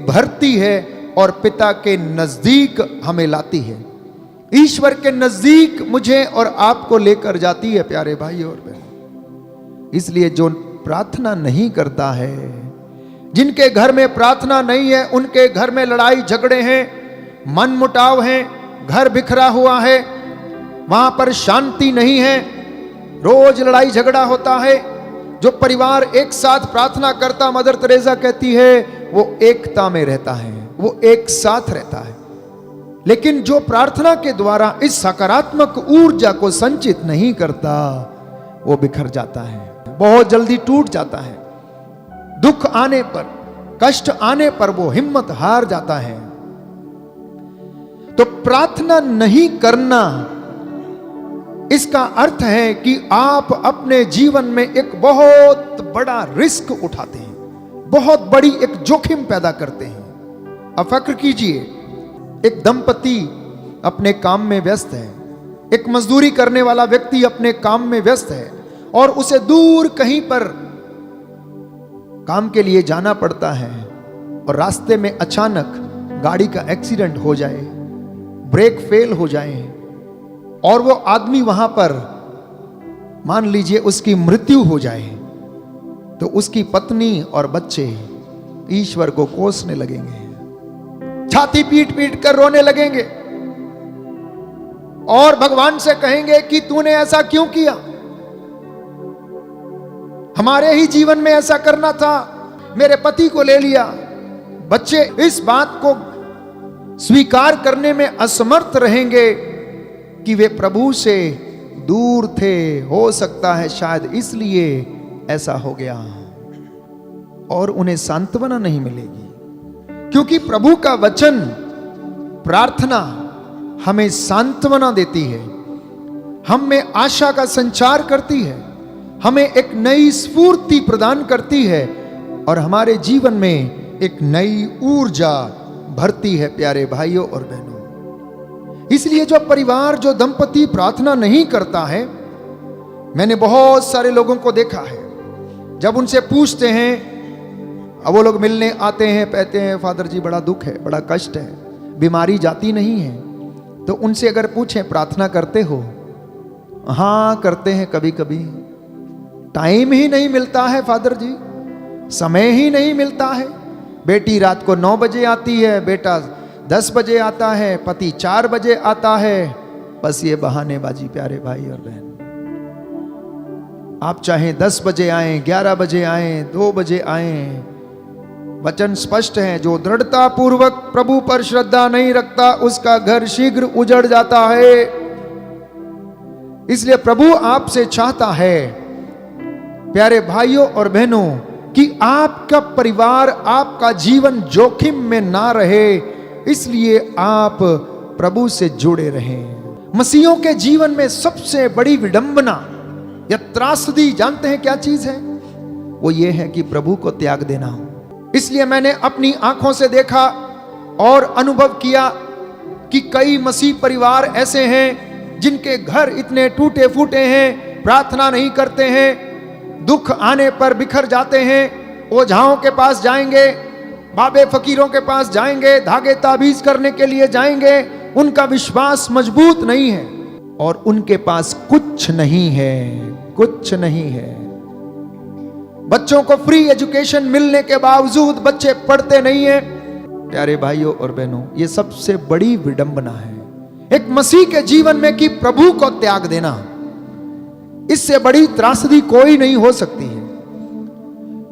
भरती है और पिता के नजदीक हमें लाती है, ईश्वर के नजदीक मुझे और आपको लेकर जाती है। प्यारे भाई और बहन, इसलिए जो प्रार्थना नहीं करता है, जिनके घर में प्रार्थना नहीं है, उनके घर में लड़ाई झगड़े हैं, मन मुटाव है, घर बिखरा हुआ है, वहां पर शांति नहीं है, रोज लड़ाई झगड़ा होता है। जो परिवार एक साथ प्रार्थना करता, मदर तेरेसा कहती है, वो एकता में रहता है, वो एक साथ रहता है। लेकिन जो प्रार्थना के द्वारा इस सकारात्मक ऊर्जा को संचित नहीं करता, वो बिखर जाता है, बहुत जल्दी टूट जाता है। दुख आने पर, कष्ट आने पर वो हिम्मत हार जाता है। तो प्रार्थना नहीं करना, इसका अर्थ है कि आप अपने जीवन में एक बहुत बड़ा रिस्क उठाते हैं, बहुत बड़ी एक जोखिम पैदा करते हैं। अब फक्र कीजिए, एक दंपति अपने काम में व्यस्त है, एक मजदूरी करने वाला व्यक्ति अपने काम में व्यस्त है और उसे दूर कहीं पर काम के लिए जाना पड़ता है और रास्ते में अचानक गाड़ी का एक्सीडेंट हो जाए, ब्रेक फेल हो जाए और वो आदमी वहां पर मान लीजिए उसकी मृत्यु हो जाए, तो उसकी पत्नी और बच्चे ईश्वर को कोसने लगेंगे, छाती पीट पीट कर रोने लगेंगे और भगवान से कहेंगे कि तूने ऐसा क्यों किया, हमारे ही जीवन में ऐसा करना था, मेरे पति को ले लिया, बच्चे इस बात को स्वीकार करने में असमर्थ रहेंगे कि वे प्रभु से दूर थे। हो सकता है शायद इसलिए ऐसा हो गया, और उन्हें सांत्वना नहीं मिलेगी, क्योंकि प्रभु का वचन, प्रार्थना हमें सांत्वना देती है, हम में आशा का संचार करती है, हमें एक नई स्फूर्ति प्रदान करती है और हमारे जीवन में एक नई ऊर्जा भरती है। प्यारे भाइयों और बहनों, इसलिए जो परिवार, जो दंपति प्रार्थना नहीं करता है, मैंने बहुत सारे लोगों को देखा है, जब उनसे पूछते हैं, अब वो लोग मिलने आते हैं, कहते हैं फादर जी बड़ा दुख है, बड़ा कष्ट है, बीमारी जाती नहीं है, तो उनसे अगर पूछें प्रार्थना करते हो? हाँ करते हैं, कभी कभी टाइम ही नहीं मिलता है फादर जी, समय ही नहीं मिलता है। बेटी रात को 9 बजे आती है, बेटा 10 बजे आता है, पति 4 बजे आता है, बस ये बहानेबाजी। प्यारे भाई और बहन, आप चाहे 10 बजे आए, 11 बजे आए, 2 बजे आए, वचन स्पष्ट है, जो दृढ़ता पूर्वक प्रभु पर श्रद्धा नहीं रखता उसका घर शीघ्र उजड़ जाता है। इसलिए प्रभु आपसे चाहता है, प्यारे भाइयों और बहनों, कि आपका परिवार, आपका जीवन जोखिम में ना रहे, इसलिए आप प्रभु से जुड़े रहें। मसीहों के जीवन में सबसे बड़ी विडंबना या त्रासदी जानते हैं क्या चीज है? वो ये है कि प्रभु को त्याग देना। इसलिए मैंने अपनी आंखों से देखा और अनुभव किया कि कई मसीह परिवार ऐसे हैं जिनके घर इतने टूटे फूटे हैं, प्रार्थना नहीं करते हैं, दुख आने पर बिखर जाते हैं, ओझाओं के पास जाएंगे, बाबे फकीरों के पास जाएंगे, धागे ताबीज करने के लिए जाएंगे, उनका विश्वास मजबूत नहीं है और उनके पास कुछ नहीं है, कुछ नहीं है। बच्चों को फ्री एजुकेशन मिलने के बावजूद बच्चे पढ़ते नहीं हैं। प्यारे भाइयों और बहनों, ये सबसे बड़ी विडंबना है एक मसीह के जीवन में कि प्रभु को त्याग देना। इससे बड़ी त्रासदी कोई नहीं हो सकती है,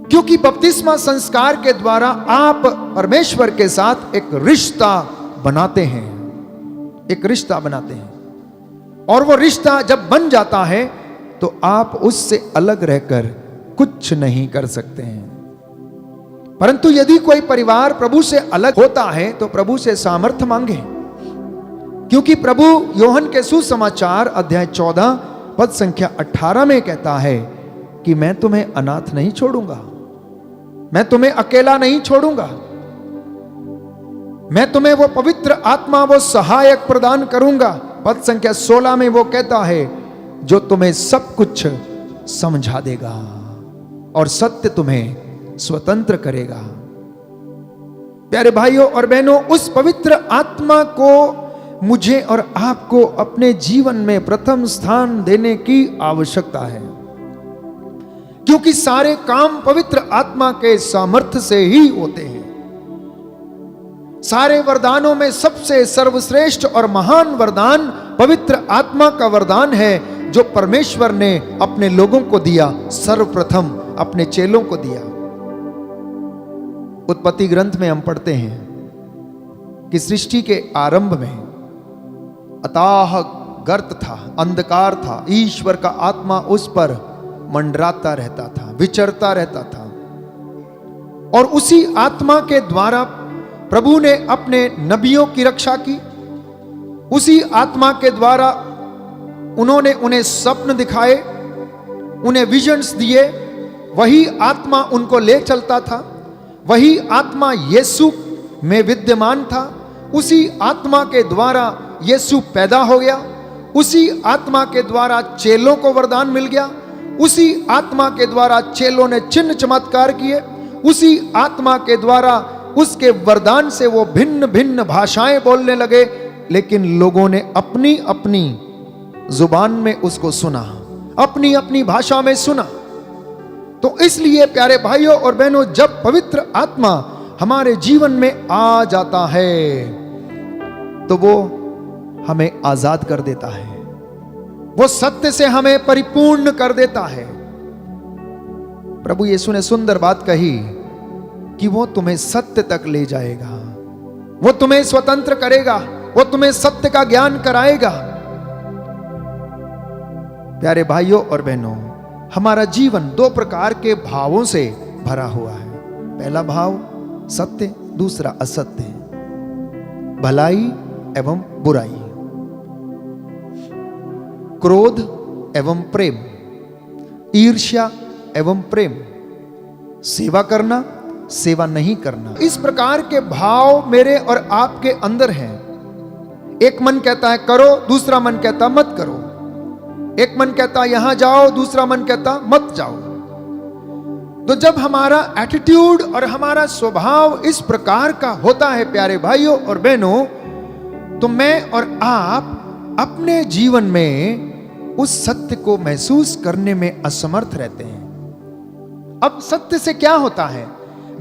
क्योंकि बपतिस्मा संस्कार के द्वारा आप परमेश्वर के साथ एक रिश्ता बनाते हैं, एक रिश्ता बनाते हैं, और वो रिश्ता जब बन जाता है तो आप उससे अलग रहकर कुछ नहीं कर सकते हैं। परंतु यदि कोई परिवार प्रभु से अलग होता है तो प्रभु से सामर्थ्य मांगे, क्योंकि प्रभु योहन के सुसमाचार अध्याय 14 पद संख्या 18 में कहता है कि मैं तुम्हें अनाथ नहीं छोड़ूंगा, मैं तुम्हें अकेला नहीं छोड़ूंगा, मैं तुम्हें वो पवित्र आत्मा, वो सहायक प्रदान करूंगा। पद संख्या 16 में वो कहता है जो तुम्हें सब कुछ समझा देगा और सत्य तुम्हें स्वतंत्र करेगा। प्यारे भाइयों और बहनों, उस पवित्र आत्मा को मुझे और आपको अपने जीवन में प्रथम स्थान देने की आवश्यकता है, क्योंकि सारे काम पवित्र आत्मा के सामर्थ्य से ही होते हैं। सारे वरदानों में सबसे सर्वश्रेष्ठ और महान वरदान पवित्र आत्मा का वरदान है, जो परमेश्वर ने अपने लोगों को दिया, सर्वप्रथम अपने चेलों को दिया। उत्पत्ति ग्रंथ में हम पढ़ते हैं कि सृष्टि के आरंभ में अथाह गर्त था, अंधकार था, ईश्वर का आत्मा उस पर मंडराता रहता था, विचरता रहता था, और उसी आत्मा के द्वारा प्रभु ने अपने नबियों की रक्षा की। उसी आत्मा के द्वारा उन्होंने उन्हें स्वप्न दिखाए, उन्हें विजन्स दिए, वही आत्मा उनको ले चलता था, वही आत्मा यीशु में विद्यमान था। उसी आत्मा के द्वारा यीशु पैदा हो गया, उसी आत्मा के द्वारा चेलों को वरदान मिल गया, उसी आत्मा के द्वारा चेलों ने चिन्ह चमत्कार किए, उसी आत्मा के द्वारा उसके वरदान से वो भिन्न भिन्न भाषाएं बोलने लगे, लेकिन लोगों ने अपनी अपनी जुबान में उसको सुना, अपनी अपनी भाषा में सुना। तो इसलिए प्यारे भाइयों और बहनों, जब पवित्र आत्मा हमारे जीवन में आ जाता है तो वो हमें आजाद कर देता है, वो सत्य से हमें परिपूर्ण कर देता है। प्रभु यीशु ने सुंदर बात कही कि वो तुम्हें सत्य तक ले जाएगा, वो तुम्हें स्वतंत्र करेगा, वो तुम्हें सत्य का ज्ञान कराएगा। प्यारे भाइयों और बहनों, हमारा जीवन दो प्रकार के भावों से भरा हुआ है। पहला भाव सत्य, दूसरा असत्य, भलाई एवं बुराई, क्रोध एवं प्रेम, ईर्ष्या एवं प्रेम, सेवा करना, सेवा नहीं करना। इस प्रकार के भाव मेरे और आपके अंदर हैं। एक मन कहता है करो, दूसरा मन कहता मत करो। एक मन कहता यहां जाओ, दूसरा मन कहता मत जाओ। तो जब हमारा एटीट्यूड और हमारा स्वभाव इस प्रकार का होता है प्यारे भाइयों और बहनों, तो मैं और आप अपने जीवन में उस सत्य को महसूस करने में असमर्थ रहते हैं। अब सत्य से क्या होता है?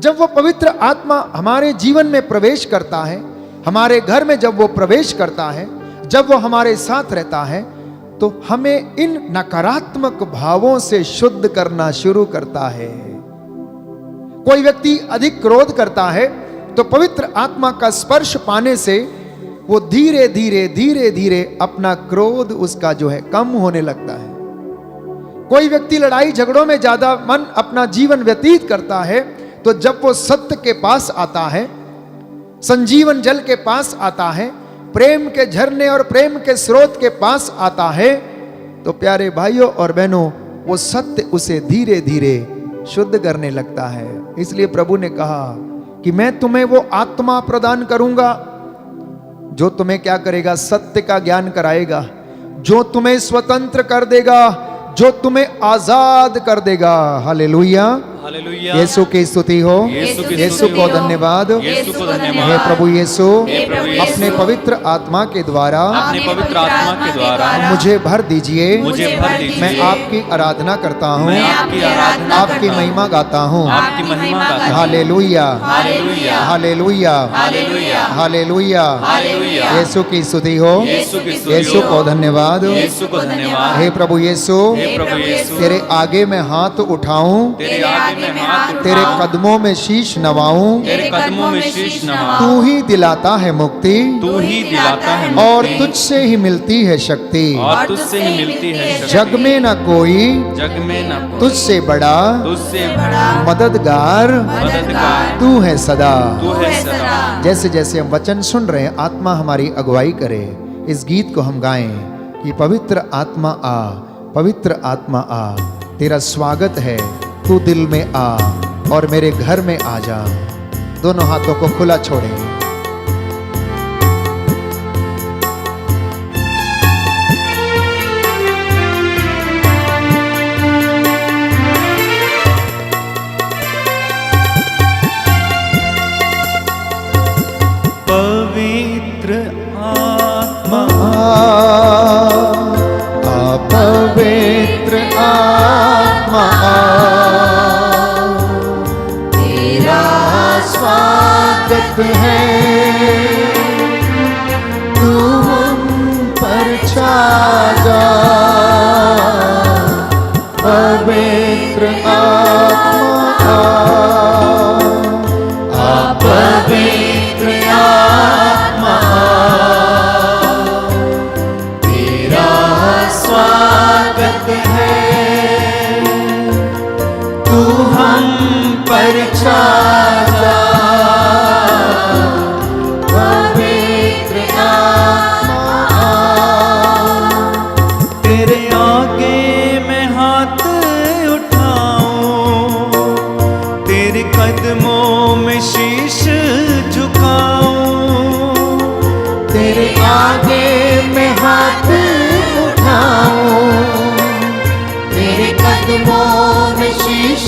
जब वो पवित्र आत्मा हमारे जीवन में प्रवेश करता है, हमारे घर में जब वो प्रवेश करता है, जब वो हमारे साथ रहता है, तो हमें इन नकारात्मक भावों से शुद्ध करना शुरू करता है। कोई व्यक्ति अधिक क्रोध करता है तो पवित्र आत्मा का स्पर्श पाने से वो धीरे धीरे धीरे धीरे अपना क्रोध उसका जो है कम होने लगता है। कोई व्यक्ति लड़ाई झगड़ों में ज्यादा मन अपना जीवन व्यतीत करता है, तो जब वो सत्य के पास आता है, संजीवन जल के पास आता है, प्रेम के झरने और प्रेम के स्रोत के पास आता है, तो प्यारे भाइयों और बहनों, वो सत्य उसे धीरे धीरे शुद्ध करने लगता है। इसलिए प्रभु ने कहा कि मैं तुम्हें वो आत्मा प्रदान करूंगा जो तुम्हें क्या करेगा? सत्य का ज्ञान कराएगा, जो तुम्हें स्वतंत्र कर देगा, जो तुम्हें आजाद कर देगा। Hallelujah, hallelujah. यीशु की स्तुति हो, यीशु को धन्यवाद। यीशु को धन्यवाद। हे प्रभु यीशु, यीशु, अपने पवित्र आत्मा के द्वारा अपने पवित्र आत्मा के द्वारा मुझे भर दीजिए। मुझे भर दीजिए। मैं आपकी आराधना करता हूँ, मैं आपकी आराधना आपकी करता हूँ, महिमा गाता हूँ। आपकी महिमा गाता हूँ। हालेलुया, hallelujah, hallelujah, hallelujah, hallelujah. Hallelujah. Yeshu की स्तुति हो, यीशु की स्तुति यीशु हो। को धन्यवाद। यीशु को धन्यवाद। हे प्रभु यीशु, हे प्रभु यीशु, तेरे आगे मैं हाथ उठाऊं, तेरे आगे में हाथ तेरे उठाऊं, कदमों में शीश नवाऊं। तेरे कदमों में शीश नवाऊं। तू ही दिलाता है मुक्ति, तू ही दिलाता है और मुक्ति, तुझसे ही मिलती है शक्ति। और तुझसे ही मिलती है शक्ति। जग में न कोई जग में न कोई तुझसे बड़ा तुझसे बड़ा मददगार मददगार तू है सदा। तू है सदा। जैसे जैसे हम वचन सुन रहे हैं, आत्मा हमारी अगुवाई करे। इस गीत को हम गाएं कि पवित्र आत्मा आ, पवित्र आत्मा आ, तेरा स्वागत है, तू दिल में आ और मेरे घर में आ जा। दोनों हाथों को खुला छोड़ें। पवित्र आत्मा आ, पवित्र आत्मा आ, तेरा स्वागत है, तू हम पर छा जा। पवित्र आत्मा आ, पवित्र आत्मा तेरा स्वागत है, तू हम पर छा जा। पवित्र आत्मा तेरे आगे मैं हाथ उठाऊं, तेरे कदमों में शीश झुकाऊं, तेरे आगे मैं हाथ उठाऊं, तेरे कदमों में शीश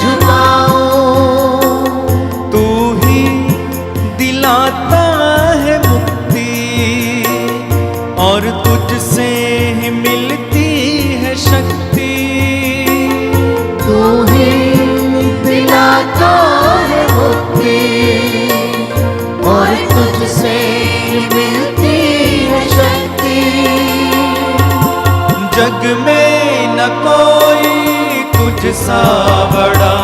झुकाऊं। तू ही दिलाता है मुक्ति, और तुझसे ही मिलती है शक्ति। तू ही दिलाता है मुक्ति, और तुझसे मिलती है शक्ति। जग में न कोई तुझ सा बड़ा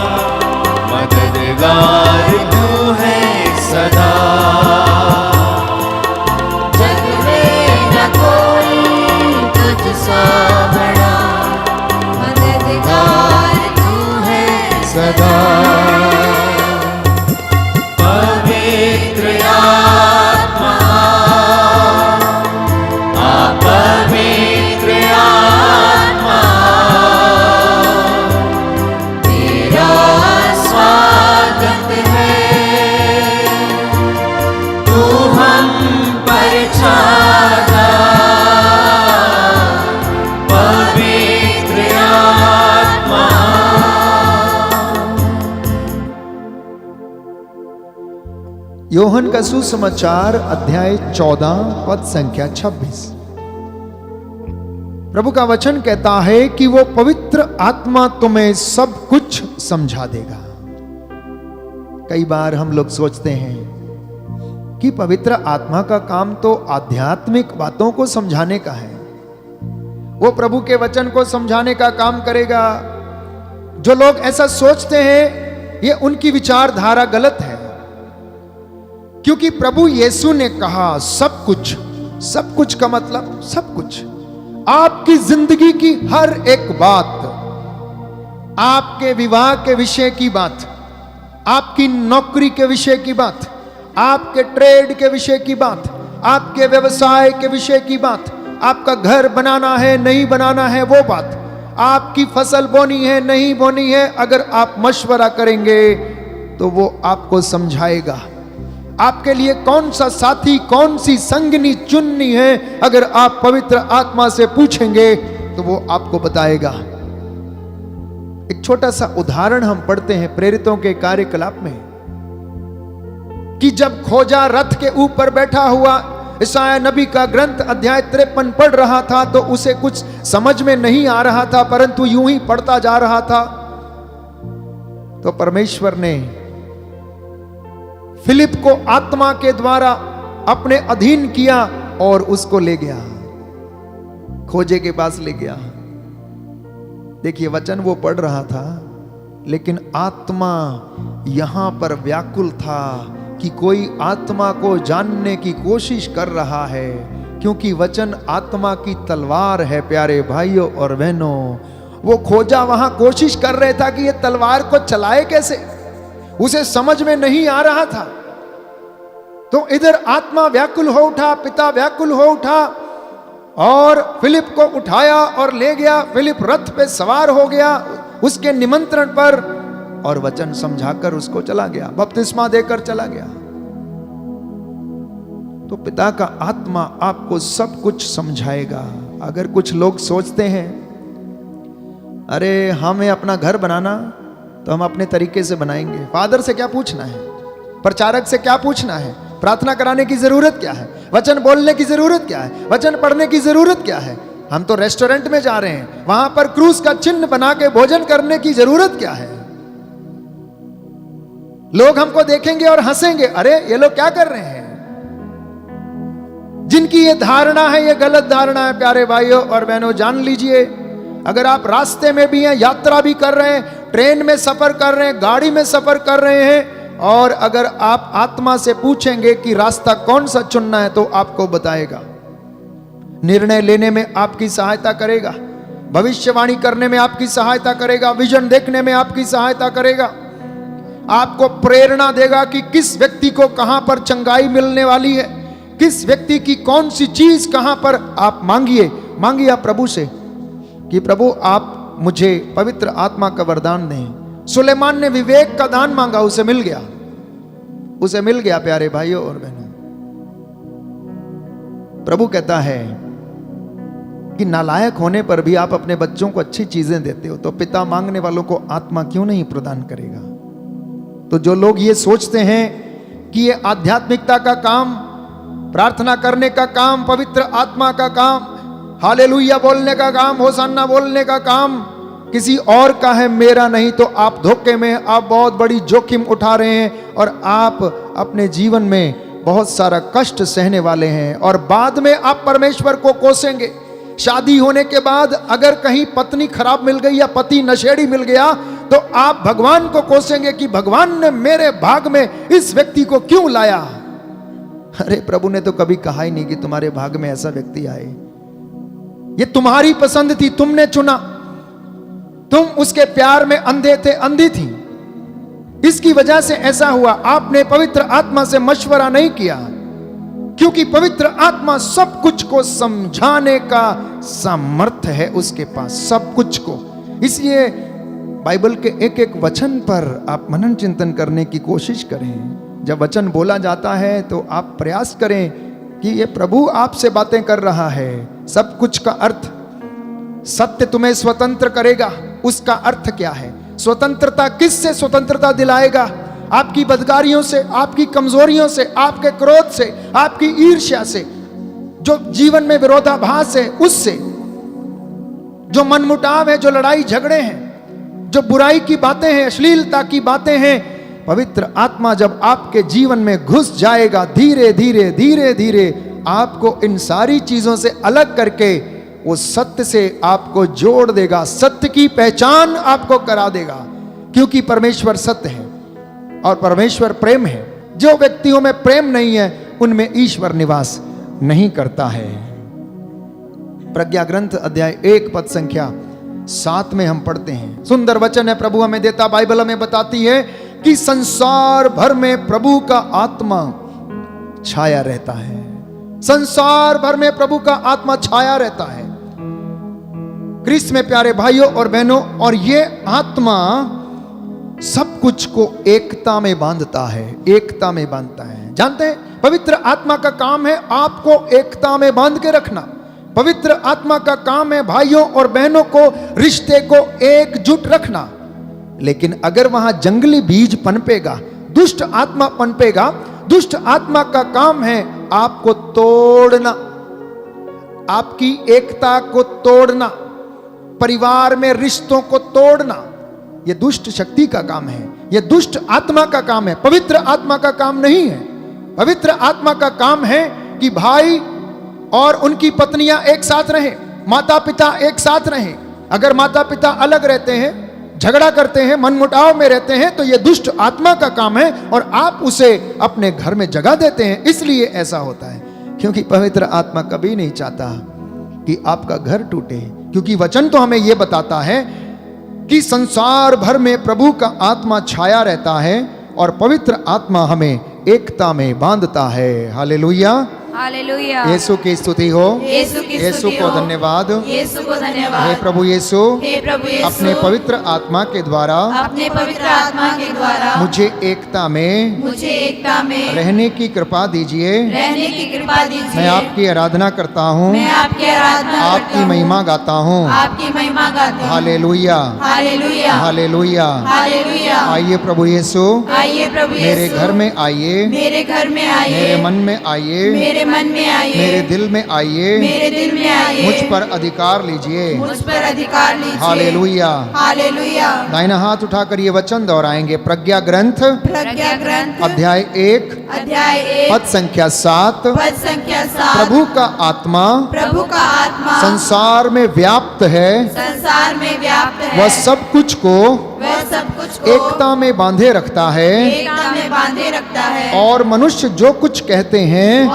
मददगार मददगार तू है सदा। जग में न कोई तुझसा बड़ा, मददगार तू है सदा। पवित्र आत्मा आ, पवित्र आत्मा तेरा स्वागत है। तू हम पर छा जा, पवित्र आत्मा। योहन का सुसमाचार अध्याय 14 पद संख्या 26। प्रभु का वचन कहता है कि वो पवित्र आत्मा तुम्हें सब कुछ समझा देगा। कई बार हम लोग सोचते हैं कि पवित्र आत्मा का काम तो आध्यात्मिक बातों को समझाने का है, वो प्रभु के वचन को समझाने का काम करेगा। जो लोग ऐसा सोचते हैं ये उनकी विचारधारा गलत है, क्योंकि प्रभु यीशु ने कहा सब कुछ। सब कुछ का मतलब सब कुछ, आपकी जिंदगी की हर एक बात, आपके विवाह के विषय की बात, आपकी नौकरी के विषय की बात, आपके ट्रेड के विषय की बात, आपके व्यवसाय के विषय की बात, आपका घर बनाना है नहीं बनाना है वो बात, आपकी फसल बोनी है नहीं बोनी है, अगर आप मशवरा करेंगे तो वो आपको समझाएगा। आपके लिए कौन सा साथी, कौन सी संगनी चुननी है, अगर आप पवित्र आत्मा से पूछेंगे तो वो आपको बताएगा। एक छोटा सा उदाहरण हम पढ़ते हैं प्रेरितों के कार्यकलाप में, कि जब खोजा रथ के ऊपर बैठा हुआ यशायाह नबी का ग्रंथ अध्याय 53 पढ़ रहा था तो उसे कुछ समझ में नहीं आ रहा था, परंतु यूं ही पढ़ता जा रहा था। तो परमेश्वर ने फिलिप को आत्मा के द्वारा अपने अधीन किया और उसको ले गया, खोजे के पास ले गया। देखिए वचन वो पढ़ रहा था, लेकिन आत्मा यहां पर व्याकुल था कि कोई आत्मा को जानने की कोशिश कर रहा है, क्योंकि वचन आत्मा की तलवार है। प्यारे भाइयों और बहनों, वो खोजा वहां कोशिश कर रहे था कि ये तलवार को चलाए कैसे, उसे समझ में नहीं आ रहा था। तो इधर आत्मा व्याकुल हो उठा, पिता व्याकुल हो उठा और फिलिप को उठाया और ले गया। फिलिप रथ पे सवार हो गया उसके निमंत्रण पर और वचन समझाकर उसको चला गया, बपतिस्मा देकर चला गया। तो पिता का आत्मा आपको सब कुछ समझाएगा। अगर कुछ लोग सोचते हैं अरे हमें अपना घर बनाना तो हम अपने तरीके से बनाएंगे, फादर से क्या पूछना है, प्रचारक से क्या पूछना है, प्रार्थना कराने की जरूरत क्या है, वचन बोलने की जरूरत क्या है, वचन पढ़ने की जरूरत क्या है, हम तो रेस्टोरेंट में जा रहे हैं, वहां पर क्रूस का चिन्ह बना के भोजन करने की जरूरत क्या है। लोग हमको देखेंगे और हंसेंगे, अरे ये लोग क्या कर रहे हैं। जिनकी ये धारणा है ये गलत धारणा है। प्यारे भाइयों और बहनों जान लीजिए, अगर आप रास्ते में भी हैं, यात्रा भी कर रहे हैं, ट्रेन में सफर कर रहे हैं, गाड़ी में सफर कर रहे हैं, और अगर आप आत्मा से पूछेंगे कि रास्ता कौन सा चुनना है तो आपको बताएगा, निर्णय लेने में आपकी सहायता करेगा, भविष्यवाणी करने में आपकी सहायता करेगा, विजन देखने में आपकी सहायता करेगा, आपको प्रेरणा देगा कि किस व्यक्ति को कहां पर चंगाई मिलने वाली है, किस व्यक्ति की कौन सी चीज कहां पर। आप मांगिए आप प्रभु से कि प्रभु आप मुझे पवित्र आत्मा का वरदान दें। सुलेमान ने विवेक का दान मांगा, उसे मिल गया। प्यारे भाइयों और बहनों, प्रभु कहता है कि नालायक होने पर भी आप अपने बच्चों को अच्छी चीजें देते हो, तो पिता मांगने वालों को आत्मा क्यों नहीं प्रदान करेगा। तो जो लोग ये सोचते हैं कि ये आध्यात्मिकता का काम, प्रार्थना करने का काम, पवित्र आत्मा का काम, हालेलुया बोलने का काम, होसाना बोलने का काम किसी और का है, मेरा नहीं, तो आप धोखे में, आप बहुत बड़ी जोखिम उठा रहे हैं और आप अपने जीवन में बहुत सारा कष्ट सहने वाले हैं और बाद में आप परमेश्वर को कोसेंगे। शादी होने के बाद अगर कहीं पत्नी खराब मिल गई या पति नशेड़ी मिल गया तो आप भगवान को कोसेंगे कि भगवान ने मेरे भाग में इस व्यक्ति को क्यों लाया। अरे प्रभु ने तो कभी कहा ही नहीं कि तुम्हारे भाग में ऐसा व्यक्ति आए। ये तुम्हारी पसंद थी, तुमने चुना। तुम उसके प्यार में अंधे थे, अंधी थी, इसकी वजह से ऐसा हुआ। आपने पवित्र आत्मा से मशवरा नहीं किया, क्योंकि पवित्र आत्मा सब कुछ को समझाने का सामर्थ्य है उसके पास, सब कुछ को। इसलिए बाइबल के एक एक वचन पर आप मनन चिंतन करने की कोशिश करें। जब वचन बोला जाता है तो आप प्रयास करें कि ये प्रभु आपसे बातें कर रहा है। सब कुछ का अर्थ, सत्य तुम्हें स्वतंत्र करेगा, उसका अर्थ क्या है? स्वतंत्रता किससे स्वतंत्रता दिलाएगा? आपकी बदकारियों से, आपकी कमजोरियों से, आपके क्रोध से, आपकी ईर्ष्या से, जो जीवन में विरोधाभास है उससे, जो मनमुटाव है, जो लड़ाई झगड़े हैं, जो बुराई की बातें हैं, अश्लीलता की बातें हैं। पवित्र आत्मा जब आपके जीवन में घुस जाएगा, धीरे धीरे धीरे धीरे आपको इन सारी चीजों से अलग करके वो सत्य से आपको जोड़ देगा, सत्य की पहचान आपको करा देगा। क्योंकि परमेश्वर सत्य है और परमेश्वर प्रेम है। जो व्यक्तियों में प्रेम नहीं है उनमें ईश्वर निवास नहीं करता है। प्रज्ञा ग्रंथ अध्याय 1 पद संख्या 7 में हम पढ़ते हैं, सुंदर वचन है प्रभु हमें देता। बाइबल हमें बताती है कि संसार भर में प्रभु का आत्मा छाया रहता है। संसार भर में प्रभु का आत्मा छाया रहता है। क्रिस्त में प्यारे भाइयों और बहनों, और ये आत्मा सब कुछ को एकता में बांधता है, एकता में बांधता है। जानते हैं पवित्र आत्मा का काम है आपको एकता में बांध के रखना। पवित्र आत्मा का काम है भाइयों और बहनों को, रिश्ते को एकजुट रखना। लेकिन अगर वहां जंगली बीज पनपेगा, दुष्ट आत्मा पनपेगा, दुष्ट आत्मा का काम है आपको तोड़ना, आपकी एकता को तोड़ना, परिवार में रिश्तों को तोड़ना। यह दुष्ट शक्ति का काम है, यह दुष्ट आत्मा का काम है, पवित्र आत्मा का काम नहीं है। पवित्र आत्मा का काम है कि भाई और उनकी पत्नियां एक साथ रहें, माता पिता एक साथ रहें। अगर माता पिता अलग रहते हैं, झगड़ा करते हैं, मनमुटाव में रहते हैं, तो यह दुष्ट आत्मा का काम है और आप उसे अपने घर में जगह देते हैं। इसलिए ऐसा होता है, क्योंकि पवित्र आत्मा कभी नहीं चाहता कि आपका घर टूटे। क्योंकि वचन तो हमें यह बताता है कि संसार भर में प्रभु का आत्मा छाया रहता है और पवित्र आत्मा हमें एकता में बांधता है। Hallelujah, hallelujah. यीशु की स्तुति हो, यीशु को धन्यवाद, यीशु को धन्यवाद। हे प्रभु यीशु, हे प्रभु यीशु, अपने पवित्र आत्मा के द्वारा, अपने पवित्र आत्मा के द्वारा मुझे एकता में रहने की कृपा दीजिए। रहने की कृपा दीजिए। मैं आपकी आराधना करता हूँ, मैं आपकी आराधना आपकी महिमा गाता हूँ। आपकी महिमा गाता हूँ। हालेलुया, हालेलुया, हालेलुया, हालेलुया। आइए प्रभु यीशु, आइए प्रभु यीशु, मेरे घर में आइए, मेरे घर में आइए, मेरे मन में आइए, मेरे मन में आइए, मेरे दिल में आइए, मेरे दिल में आइए, मुझ पर अधिकार लीजिए। मुझ पर अधिकार लीजिए। Hallelujah, hallelujah. दाहिना हाथ उठाकर ये वचन दोहराएंगे। प्रज्ञा ग्रंथ प्रज्ञा ग्रंथ अध्याय 1 पद संख्या 7, पद संख्या 7। प्रभु का आत्मा संसार में व्याप्त है, संसार में व्याप्त है। वह सब कुछ को एकता में बांधे रखता है, एकता में बांधे रखता है। और मनुष्य जो कुछ कहते हैं,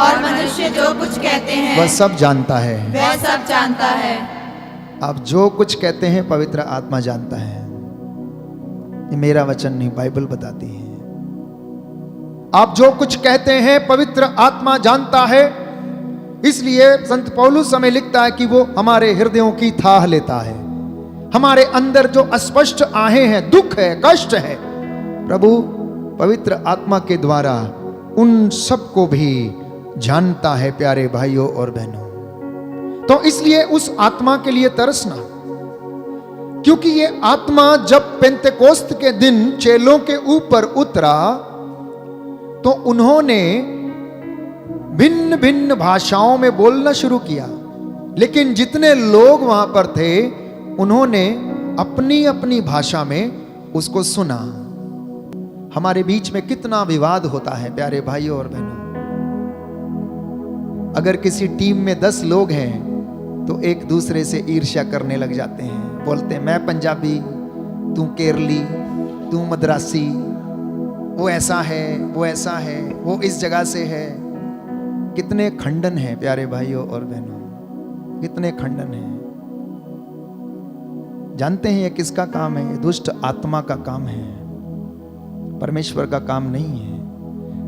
वह सब जानता है। वह सब जानता है। आप जो कुछ कहते हैं पवित्र आत्मा जानता है। ये मेरा वचन नहीं, बाइबल बताती है। आप जो कुछ कहते हैं पवित्र आत्मा जानता है। इसलिए संत पौलुस हमें लिखता है कि वो हमारे हृदयों की थाह लेता है। हमारे अंदर जो अस्पष्ट आहें हैं, दुख है, कष्ट है, प्रभु पवित्र आत्मा के द्वारा उन सब को भी जानता है। प्यारे भाइयों और बहनों, तो इसलिए उस आत्मा के लिए तरसना, क्योंकि ये आत्मा जब पेंतेकोस्त के दिन चेलों के ऊपर उतरा तो उन्होंने भिन्न भिन्न भाषाओं में बोलना शुरू किया। लेकिन जितने लोग वहां पर थे उन्होंने अपनी अपनी भाषा में उसको सुना। हमारे बीच में कितना विवाद होता है प्यारे भाइयों और बहनों। अगर किसी टीम में 10 लोग हैं तो एक दूसरे से ईर्ष्या करने लग जाते हैं। बोलते हैं मैं पंजाबी, तू केरली, तू मद्रासी, वो ऐसा है, वो ऐसा है, वो इस जगह से है। कितने खंडन हैं प्यारे भाइयों और बहनों, कितने खंडन हैं। जानते हैं ये किसका काम है? ये दुष्ट आत्मा का काम है, परमेश्वर का काम नहीं है।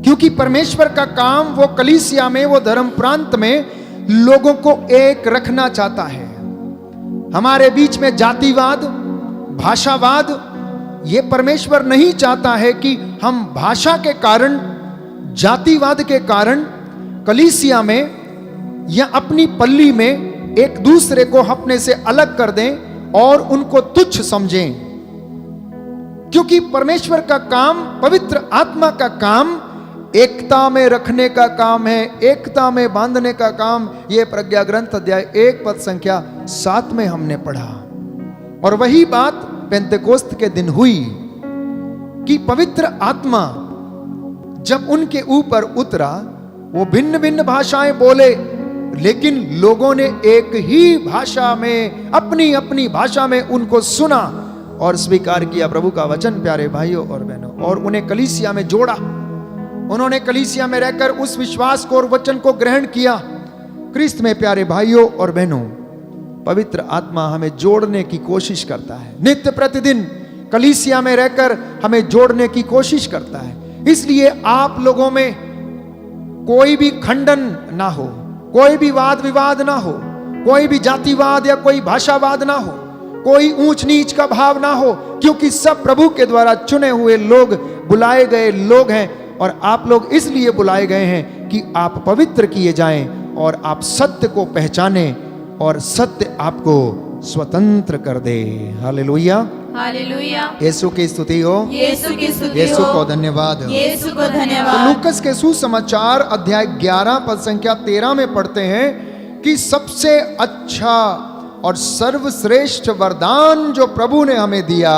क्योंकि परमेश्वर का काम वो कलीसिया में, वो धर्म प्रांत में लोगों को एक रखना चाहता है। हमारे बीच में जातिवाद, भाषावाद, ये परमेश्वर नहीं चाहता है कि हम भाषा के कारण, जातिवाद के कारण कलीसिया में या अपनी पल्ली में एक दूसरे को अपने से अलग कर दें और उनको तुच्छ समझें। क्योंकि परमेश्वर का काम, पवित्र आत्मा का काम एकता में रखने का काम है, एकता में बांधने का काम। यह प्रज्ञा ग्रंथ अध्याय 1 पद संख्या 7 में हमने पढ़ा। और वही बात पेंतेकोस्त के दिन हुई कि पवित्र आत्मा जब उनके ऊपर उतरा, वो भिन्न भिन्न भाषाएं बोले, लेकिन लोगों ने एक ही भाषा में, अपनी अपनी भाषा में उनको सुना और स्वीकार किया प्रभु का वचन प्यारे भाइयों और बहनों, और उन्हें कलीसिया में जोड़ा। उन्होंने कलीसिया में रहकर उस विश्वास को और वचन को ग्रहण किया। क्रिस्त में प्यारे भाइयों और बहनों, पवित्र आत्मा हमें जोड़ने की कोशिश करता है। नित्य प्रतिदिन कलीसिया में रहकर हमें जोड़ने की कोशिश करता है। इसलिए आप लोगों में कोई भी खंडन ना हो, कोई भी वाद विवाद ना हो, कोई भी जातिवाद या कोई भाषावाद ना हो, कोई ऊंच नीच का भाव ना हो, क्योंकि सब प्रभु के द्वारा चुने हुए लोग, बुलाए गए लोग हैं। और आप लोग इसलिए बुलाए गए हैं कि आप पवित्र किए जाएं और आप सत्य को पहचानें और सत्य आपको स्वतंत्र कर दे। Hallelujah, hallelujah. यीशु की स्तुति हो, यीशु की स्तुति यीशु हो, को धन्यवाद। यीशु को तो धन्यवाद। लूकस के सुसमाचार अध्याय 11 पद संख्या 13 में पढ़ते हैं कि सबसे अच्छा और सर्वश्रेष्ठ वरदान जो प्रभु ने हमें दिया,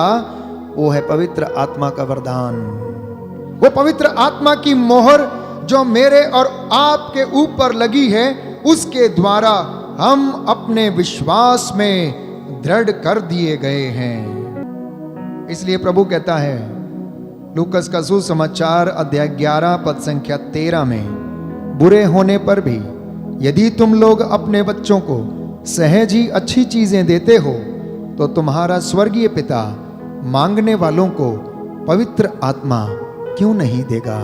वो है पवित्र आत्मा का वरदान। वो पवित्र आत्मा की मोहर जो मेरे और आपके ऊपर लगी है, उसके द्वारा हम अपने विश्वास में दृढ़ कर दिए गए हैं। इसलिए प्रभु कहता है लूकस का सुसमाचार अध्याय 11 पद संख्या 13 में, बुरे होने पर भी यदि तुम लोग अपने बच्चों को सहज ही अच्छी चीजें देते हो, तो तुम्हारा स्वर्गीय पिता मांगने वालों को पवित्र आत्मा क्यों नहीं देगा।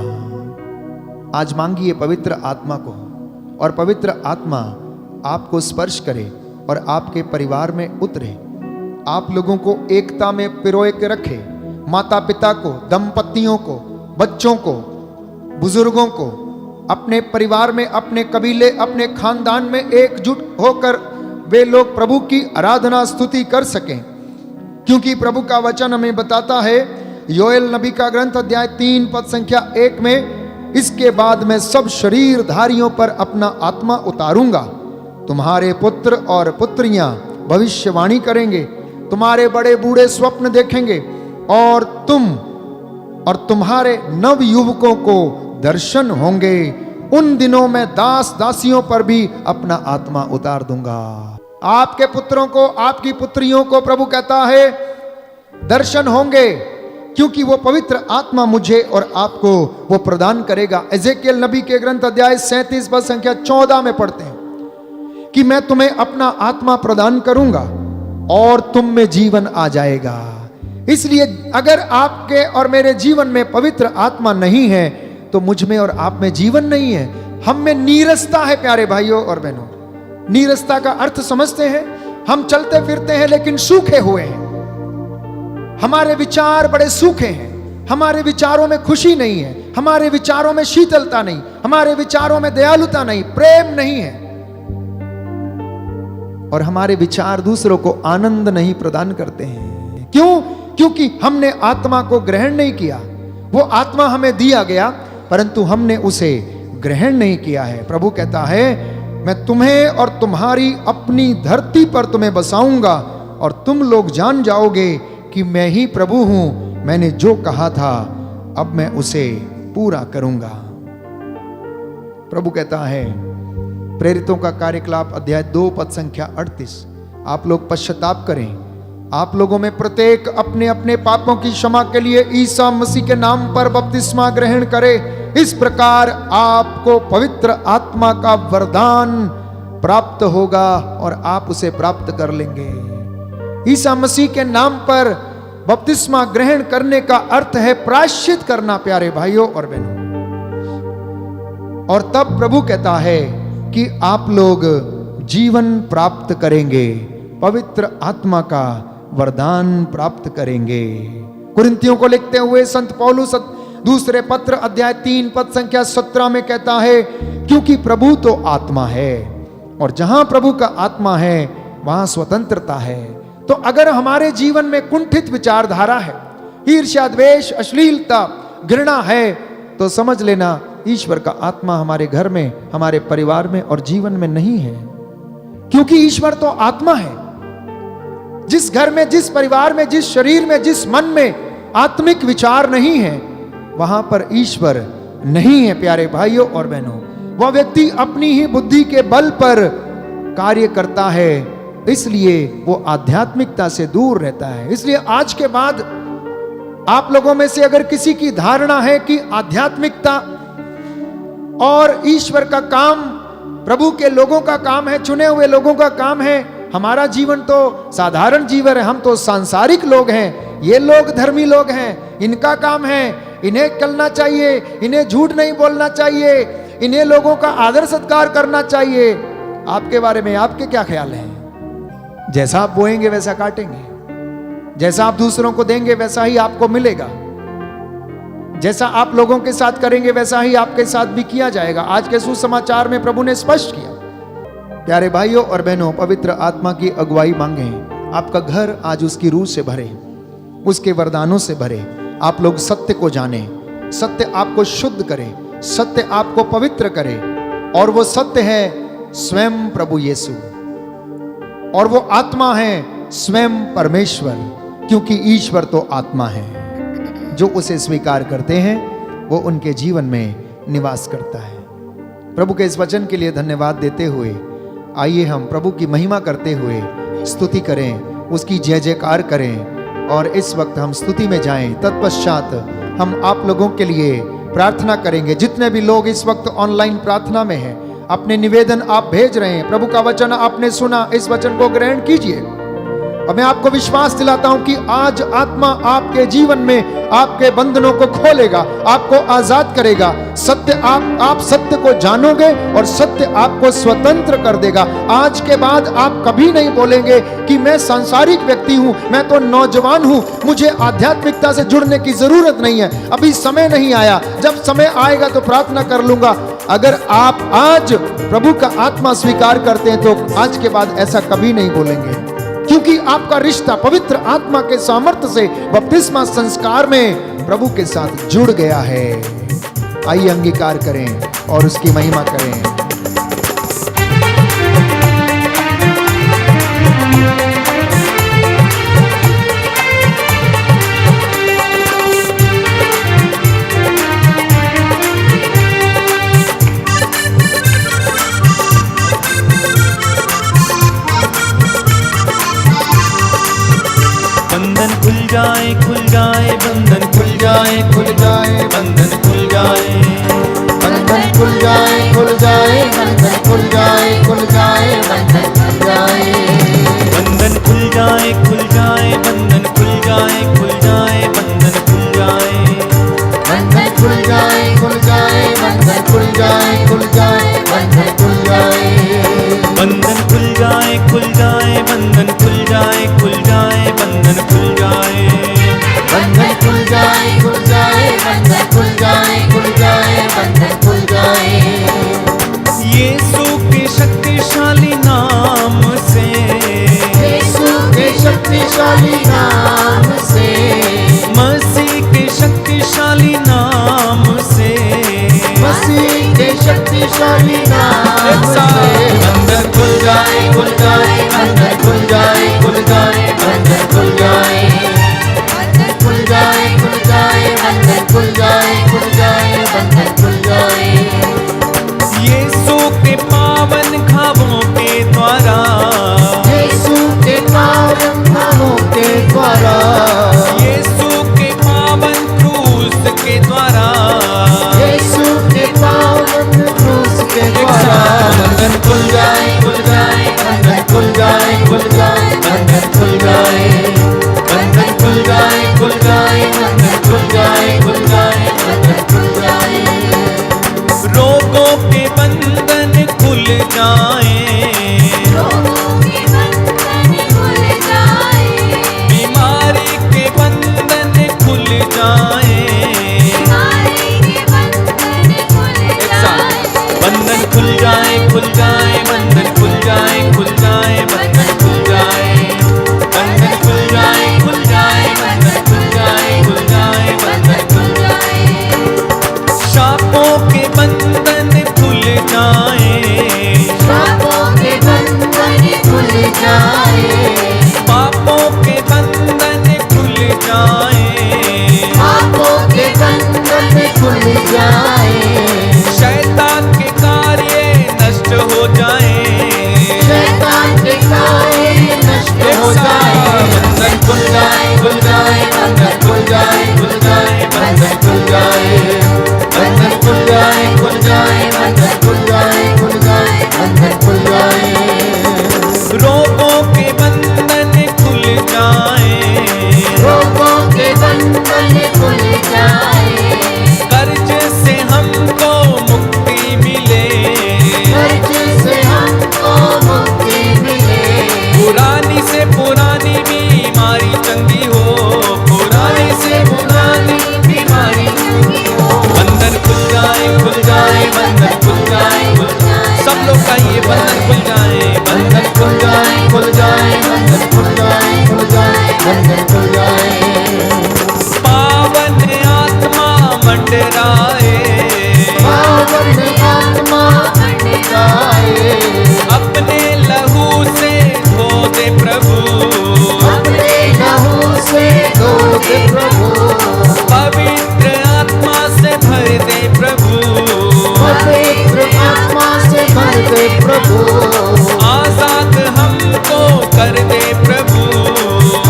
आज मांगिए पवित्र आत्मा को, और पवित्र आत्मा आपको स्पर्श करे और आपके परिवार में उतरे, आप लोगों को एकता में पिरोए के रखे। माता पिता को, दंपतियों को, बच्चों को, बुजुर्गों को, अपने परिवार में, अपने कबीले, अपने खानदान में एकजुट होकर वे लोग प्रभु की आराधना स्तुति कर सकें। क्योंकि प्रभु का वचन हमें बताता है, योएल नबी का ग्रंथ अध्याय 3 पद संख्या 1 में, इसके बाद मैं सब शरीरधारियों पर अपना आत्मा उतारूंगा। तुम्हारे पुत्र और पुत्रियां भविष्यवाणी करेंगे, तुम्हारे बड़े बूढ़े स्वप्न देखेंगे, और तुम और तुम्हारे नव युवकों को दर्शन होंगे। उन दिनों में दास दासियों पर भी अपना आत्मा उतार दूंगा। आपके पुत्रों को, आपकी पुत्रियों को प्रभु कहता है दर्शन होंगे, क्योंकि वो पवित्र आत्मा मुझे और आपको वो प्रदान करेगा। एजेकियल नबी के ग्रंथ अध्याय 37 पद संख्या 14 में पढ़ते हैं कि मैं तुम्हें अपना आत्मा प्रदान करूंगा और तुम में जीवन आ जाएगा। इसलिए अगर आपके और मेरे जीवन में पवित्र आत्मा नहीं है, तो मुझ में और आप में जीवन नहीं है। हम में नीरसता है प्यारे भाइयों और बहनों। नीरसता का अर्थ समझते हैं? हम चलते फिरते हैं लेकिन सूखे हुए हैं। हमारे विचार बड़े सूखे हैं, हमारे विचारों में खुशी नहीं है, हमारे विचारों में शीतलता नहीं, हमारे विचारों में दयालुता नहीं, प्रेम नहीं है, और हमारे विचार दूसरों को आनंद नहीं प्रदान करते हैं। क्यों? क्योंकि हमने आत्मा को ग्रहण नहीं किया। वो आत्मा हमें दिया गया, परंतु हमने उसे ग्रहण नहीं किया है। प्रभु कहता है मैं तुम्हें और तुम्हारी अपनी धरती पर तुम्हें बसाऊंगा, और तुम लोग जान जाओगे कि मैं ही प्रभु हूं। मैंने जो कहा था अब मैं उसे पूरा करूंगा। प्रभु कहता है प्रेरितों का कार्यकलाप अध्याय 2 पद संख्या 38, आप लोग पश्चाताप करें, आप लोगों में प्रत्येक अपने अपने पापों की क्षमा के लिए ईसा मसीह के नाम पर बपतिस्मा ग्रहण करे। इस प्रकार आपको पवित्र आत्मा का वरदान प्राप्त होगा और आप उसे प्राप्त कर लेंगे। ईसा मसीह के नाम पर बपतिस्मा ग्रहण करने का अर्थ है प्रायश्चित करना, प्यारे भाइयों और बहनों। और तब प्रभु कहता है कि आप लोग जीवन प्राप्त करेंगे, पवित्र आत्मा का वरदान प्राप्त करेंगे। कुरिन्थियों को लिखते हुए संत पौलुस दूसरे पत्र अध्याय 3 पद संख्या 17 में कहता है, क्योंकि प्रभु तो आत्मा है और जहां प्रभु का आत्मा है वहां स्वतंत्रता है। तो अगर हमारे जीवन में कुंठित विचारधारा है, ईर्ष्या, द्वेष, अश्लीलता, घृणा है, तो समझ लेना ईश्वर का आत्मा हमारे घर में, हमारे परिवार में और जीवन में नहीं है। क्योंकि ईश्वर तो आत्मा है। जिस घर में, जिस परिवार में, जिस शरीर में, जिस मन में आत्मिक विचार नहीं है, वहां पर ईश्वर नहीं है। प्यारे भाइयों और बहनों, वह व्यक्ति अपनी ही बुद्धि के बल पर कार्य करता है, इसलिए वो आध्यात्मिकता से दूर रहता है। इसलिए आज के बाद आप लोगों में से अगर किसी की धारणा है कि आध्यात्मिकता और ईश्वर का काम प्रभु के लोगों का काम है, चुने हुए लोगों का काम है, हमारा जीवन तो साधारण जीवन है, हम तो सांसारिक लोग हैं, ये लोग धर्मी लोग हैं, इनका काम है, इन्हें चलना चाहिए, इन्हें झूठ नहीं बोलना चाहिए, इन्हें लोगों का आदर सत्कार करना चाहिए। आपके बारे में आपके क्या ख्याल हैं? जैसा आप बोएंगे वैसा काटेंगे, जैसा आप दूसरों को देंगे वैसा ही आपको मिलेगा, जैसा आप लोगों के साथ करेंगे वैसा ही आपके साथ भी किया जाएगा। आज के सुसमाचार में प्रभु ने स्पष्ट किया। प्यारे भाइयों और बहनों, पवित्र आत्मा की अगुवाई मांगे। आपका घर आज उसकी रूह से भरे, उसके वरदानों से भरे। आप लोग सत्य को जाने, सत्य आपको शुद्ध करे, सत्य आपको पवित्र करे, और वो सत्य है स्वयं प्रभु यीशु, और वो आत्मा है स्वयं परमेश्वर, क्योंकि ईश्वर तो आत्मा है। जो उसे स्वीकार करते हैं वो उनके जीवन में निवास करता है। प्रभु के इस वचन के लिए धन्यवाद देते हुए आइए हम प्रभु की महिमा करते हुए स्तुति करें, उसकी जय जयकार करें। और इस वक्त हम स्तुति में जाएं, तत्पश्चात हम आप लोगों के लिए प्रार्थना करेंगे। जितने भी लोग इस वक्त ऑनलाइन प्रार्थना में हैं, अपने निवेदन आप भेज रहे हैं, प्रभु का वचन आपने सुना, इस वचन को ग्रहण कीजिए। और मैं आपको विश्वास दिलाता हूं कि आज आत्मा आपके जीवन में आपके बंधनों को खोलेगा, आपको आजाद करेगा। सत्य आप सत्य को जानोगे और सत्य आपको स्वतंत्र कर देगा। आज के बाद आप कभी नहीं बोलेंगे कि मैं सांसारिक व्यक्ति हूं, मैं तो नौजवान हूं, मुझे आध्यात्मिकता से जुड़ने की जरूरत नहीं है, अभी समय नहीं आया, जब समय आएगा तो प्रार्थना कर लूंगा। अगर आप आज प्रभु का आत्मा स्वीकार करते हैं तो आज के बाद ऐसा कभी नहीं बोलेंगे, क्योंकि आपका रिश्ता पवित्र आत्मा के सामर्थ्य से बपतिस्मा संस्कार में प्रभु के साथ जुड़ गया है। आइए अंगीकार करें और उसकी महिमा करें। खुल जाए बंधन, खुल जाए, खुल जाए बंधन, खुल जाए बंधन, खुल जाए, खुल जाए बंधन, खुल जाए, खुल जाए बंधन, खुल जाए बंधन, खुल जाए, खुल जाए बंधन, खुल जाए, खुल जाए बंधन, खुल जाए बंधन, खुल जाए, खुल जाए बंधन, खुल जाए, खुल जाए बंधन, खुल जाए बंधन, खुल जाए, खुल जाए बंधन, खुल जाए, खुल जाए बंधन, खुल जाए बंधन, खुल जाए, खुल जाए बंधन, खुल जाए, खुल जाए बंधन, खुल जाए। यीशु के शक्तिशाली नाम से, यीशु के शक्तिशाली नाम से, मसीह के शक्तिशाली नाम से, मसीह के शक्तिशाली नाम से। बंधन खुल जाए, खुल जाए बंधन, खुल जाए, खुल जाए बंधन, खुल जाए खुल जाए, खुल जाए बंधन, खुल जाए, खुल जाए बंधन, खुल जाए। यीशु के पावन घावों के द्वारा, यीशु के पावन घावों के जाए, रोगों के बंधन खुल जाए, बीमारी के बंधन खुल जाए, बीमारी के बंधन खुल जाए, बंधन खुल जाए, खुल जाए, बंधन खुल जाए, खुल जाए, बंधन खुल जाए, बंधन खुल जाए, खुल जाए, बंधन खुल जाए, खुल जाए, बंधन खुल जाए, शापों के बंधन खुल जाए, शापों के बंधन खुल जाए, पापों के बंधन खुल जाए, पापों के बंधन खुल जाए, शैतान के कार्य नष्ट हो जाए, शैतान के कार्य नष्ट हो जाए, बंधन खुल जाए, खुल जाए, बंधन खुल जाए, खुल जाए, बंधन खुल जाए, बंधन खुल जाए, खुल जाए, बंधन खुल जाए, खुल जाए, बंधन खुल जाए, रोगों के बंधन खुल जाए, रोगों के बंधन खुल जाए, कर्ज से हमको मुक्ति मिले, कर्ज से हमको मुक्ति मिले, पुरानी से पुरानी बीमारी चंगी हो, पुरानी से पुरानी बीमारी चंगी हो, बंधन खुल जाए, खुल जाए, बंधन खुल जाए, खुल जाए, सब लोग कहिए बंधन खुल जाए, बंधन खुल जाए, खुल जाए, बंधन खुल जाए, खुल जाए, बंधन खुल जाए, पावन आत्मा मंडराए, पावन आत्मा मंडराए, अपने लहू से धो दे प्रभु, अपने लहू से धो दे प्रभु, पवित्र आत्मा से भर दे प्रभु, पवित्र आत्मा से भर दे प्रभु, आजाद हमको कर दे प्रभु,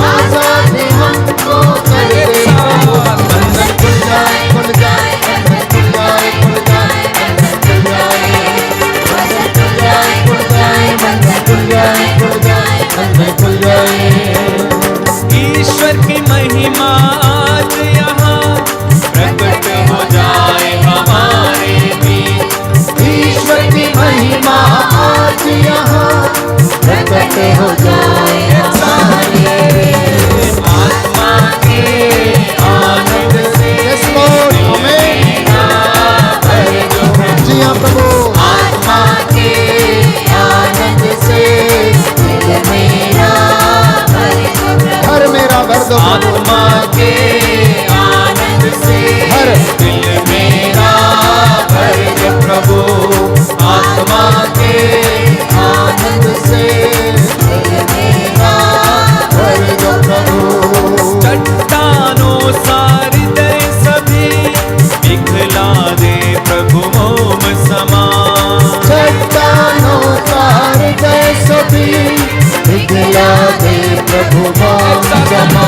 आजाद हमको कर दे प्रभु, बंधन खुल जाए, खुल जाए, बंधन खुल जाए, खुल जाए, बंधन खुल जाए, बंधन खुल जाए, खुल जाए, बंधन खुल जाए, खुल जाए, बंधन खुल जाए, ईश्वर की महिमा आज यहाँ प्रकट हो जाए हमारे बीच, ईश्वर की महिमा आज यहाँ प्रकट हो जाए हमारे, आत्मा के आनंद से Yes, Lord. Amen. जी हाँ प्रभु, आत्मा के आनंद से दिल मेरा भर दो प्रभु, घर मेरा भर दो प्रभु, आत्मा के आनंद से हर दिल मेरा भर दे प्रभु, आत्मा के आनंद से दिल मेरा भर दो प्रभु, चट्टानों सा हृदय सभी पिघला दे प्रभु मोम समा, चट्टानों का हृदय सभी पिघला दे प्रभु मोम समा,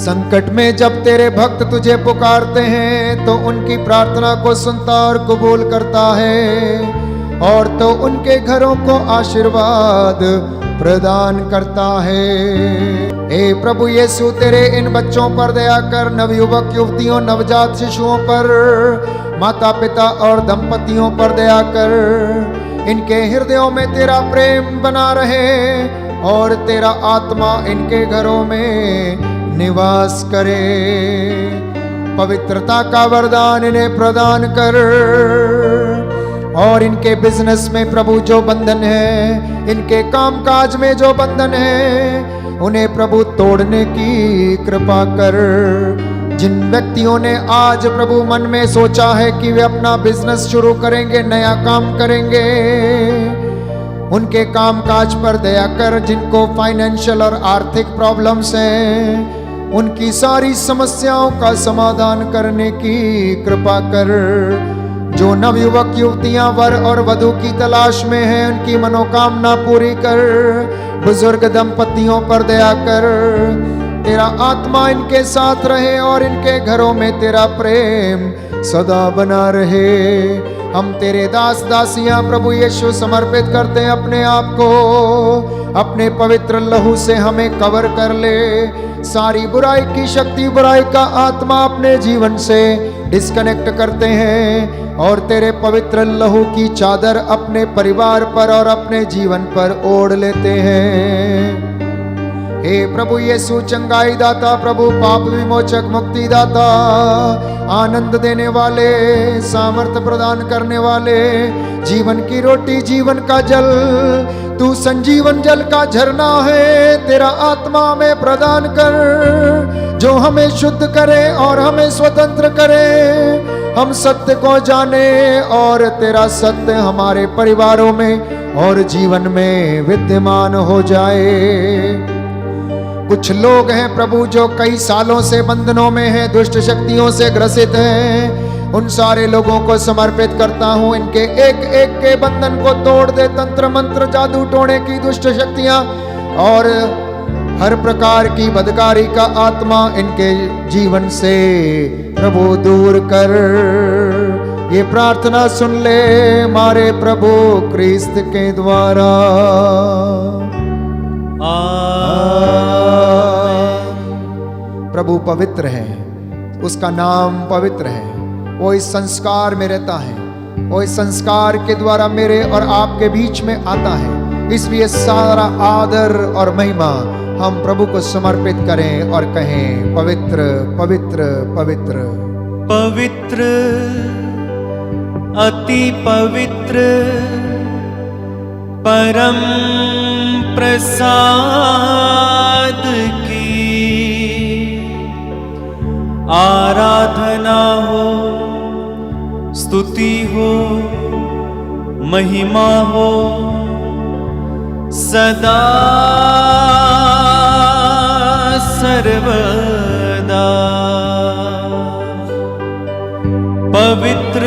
संकट में जब तेरे भक्त तुझे पुकारते हैं तो उनकी प्रार्थना को सुनता और कबूल करता है और तो उनके घरों को आशीर्वाद प्रदान करता है। हे प्रभु यीशु, तेरे इन बच्चों पर दया कर, नवयुवक युवतियों, नवजात शिशुओं पर, माता पिता और दंपतियों पर दया कर। इनके हृदयों में तेरा प्रेम बना रहे और तेरा आत्मा इनके घरों में निवास करे। पवित्रता का वरदान इन्हें प्रदान कर और इनके बिजनेस में प्रभु जो बंधन है, इनके कामकाज में जो बंधन है, उन्हें प्रभु तोड़ने की कृपा कर। जिन व्यक्तियों ने आज प्रभु मन में सोचा है कि वे अपना बिजनेस शुरू करेंगे, नया काम करेंगे, उनके कामकाज पर दया कर। जिनको फाइनेंशियल और आर्थिक प्रॉब्लम्स हैं, उनकी सारी समस्याओं का समाधान करने की कृपा कर। जो नवयुवक युवतियां वर और वधू की तलाश में हैं, उनकी मनोकामना पूरी कर। बुजुर्ग दंपतियों पर दया कर। तेरा आत्मा इनके साथ रहे और इनके घरों में तेरा प्रेम सदा बना रहे। हम तेरे दास दासियां प्रभु यीशु समर्पित करते हैं अपने आप को। अपने पवित्र लहू से हमें कवर कर ले। सारी बुराई की शक्ति, बुराई का आत्मा अपने जीवन से डिस्कनेक्ट करते हैं और तेरे पवित्र लहू की चादर अपने परिवार पर और अपने जीवन पर ओढ़ लेते हैं। हे प्रभु यीशु चंगाई दाता, प्रभु पाप विमोचक, मुक्ति दाता, आनंद देने वाले, सामर्थ्य प्रदान करने वाले, जीवन की रोटी, जीवन का जल, तू संजीवन जल का झरना है। तेरा आत्मा में प्रदान कर जो हमें शुद्ध करे और हमें स्वतंत्र करे। हम सत्य को जाने और तेरा सत्य हमारे परिवारों में और जीवन में विद्यमान हो जाए। कुछ लोग हैं प्रभु जो कई सालों से बंधनों में हैं, दुष्ट शक्तियों से ग्रसित हैं। उन सारे लोगों को समर्पित करता हूं। इनके एक एक के बंधन को तोड़ दे। तंत्र मंत्र, जादू टोने की दुष्ट शक्तियां और हर प्रकार की बदकारी का आत्मा इनके जीवन से प्रभु दूर कर। ये प्रार्थना सुन ले हमारे प्रभु क्रिस्त के द्वारा। प्रभु पवित्र है, उसका नाम पवित्र है। वो इस संस्कार में रहता है, वो इस संस्कार के द्वारा मेरे और आपके बीच में आता है। इसलिए सारा आदर और महिमा हम प्रभु को समर्पित करें और कहें पवित्र पवित्र पवित्र पवित्र, अति पवित्र, परम प्रसाद की आराधना हो, स्तुति हो, महिमा हो सदा सर्वदा। पवित्र,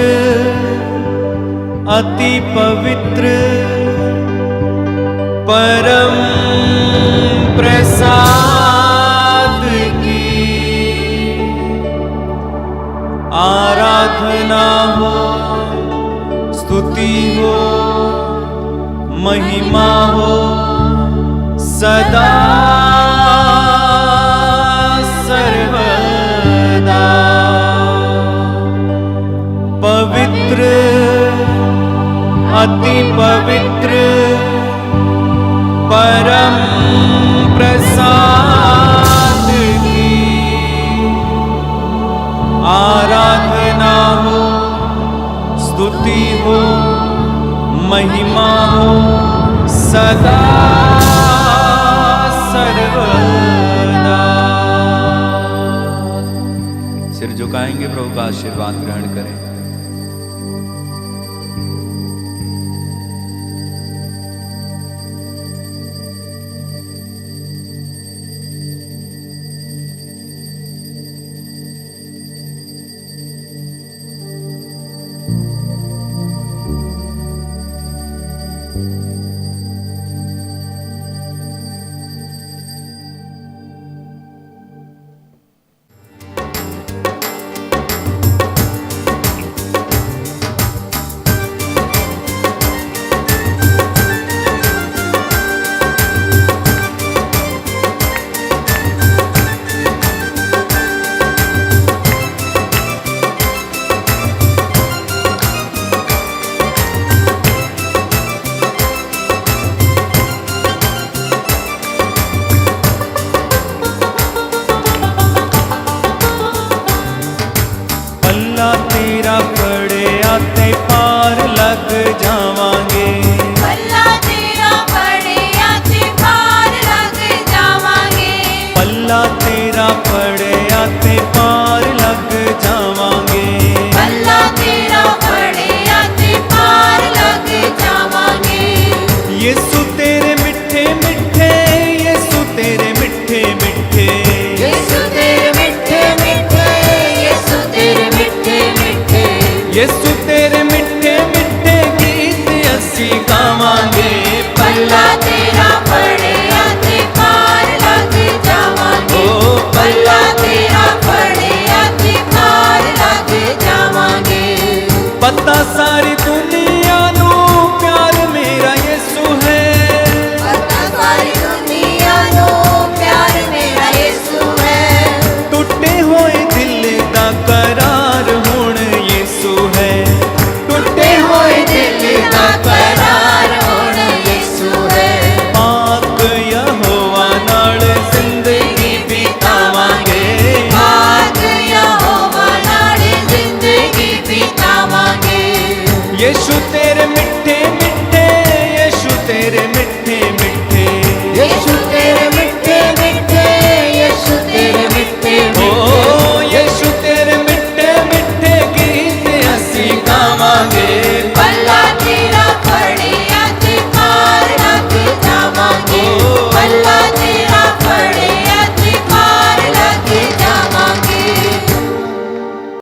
अति पवित्र, परम प्रसाद की आराधना हो, स्तुति हो, महिमा हो सदा सर्वदा। पवित्र, अति पवित्र, परम प्रसाद की आराधना हो, स्तुति हो, महिमा हो सदा सर्वदा। सिर झुकाएंगे, प्रभु का आशीर्वाद ग्रहण करें। यीशु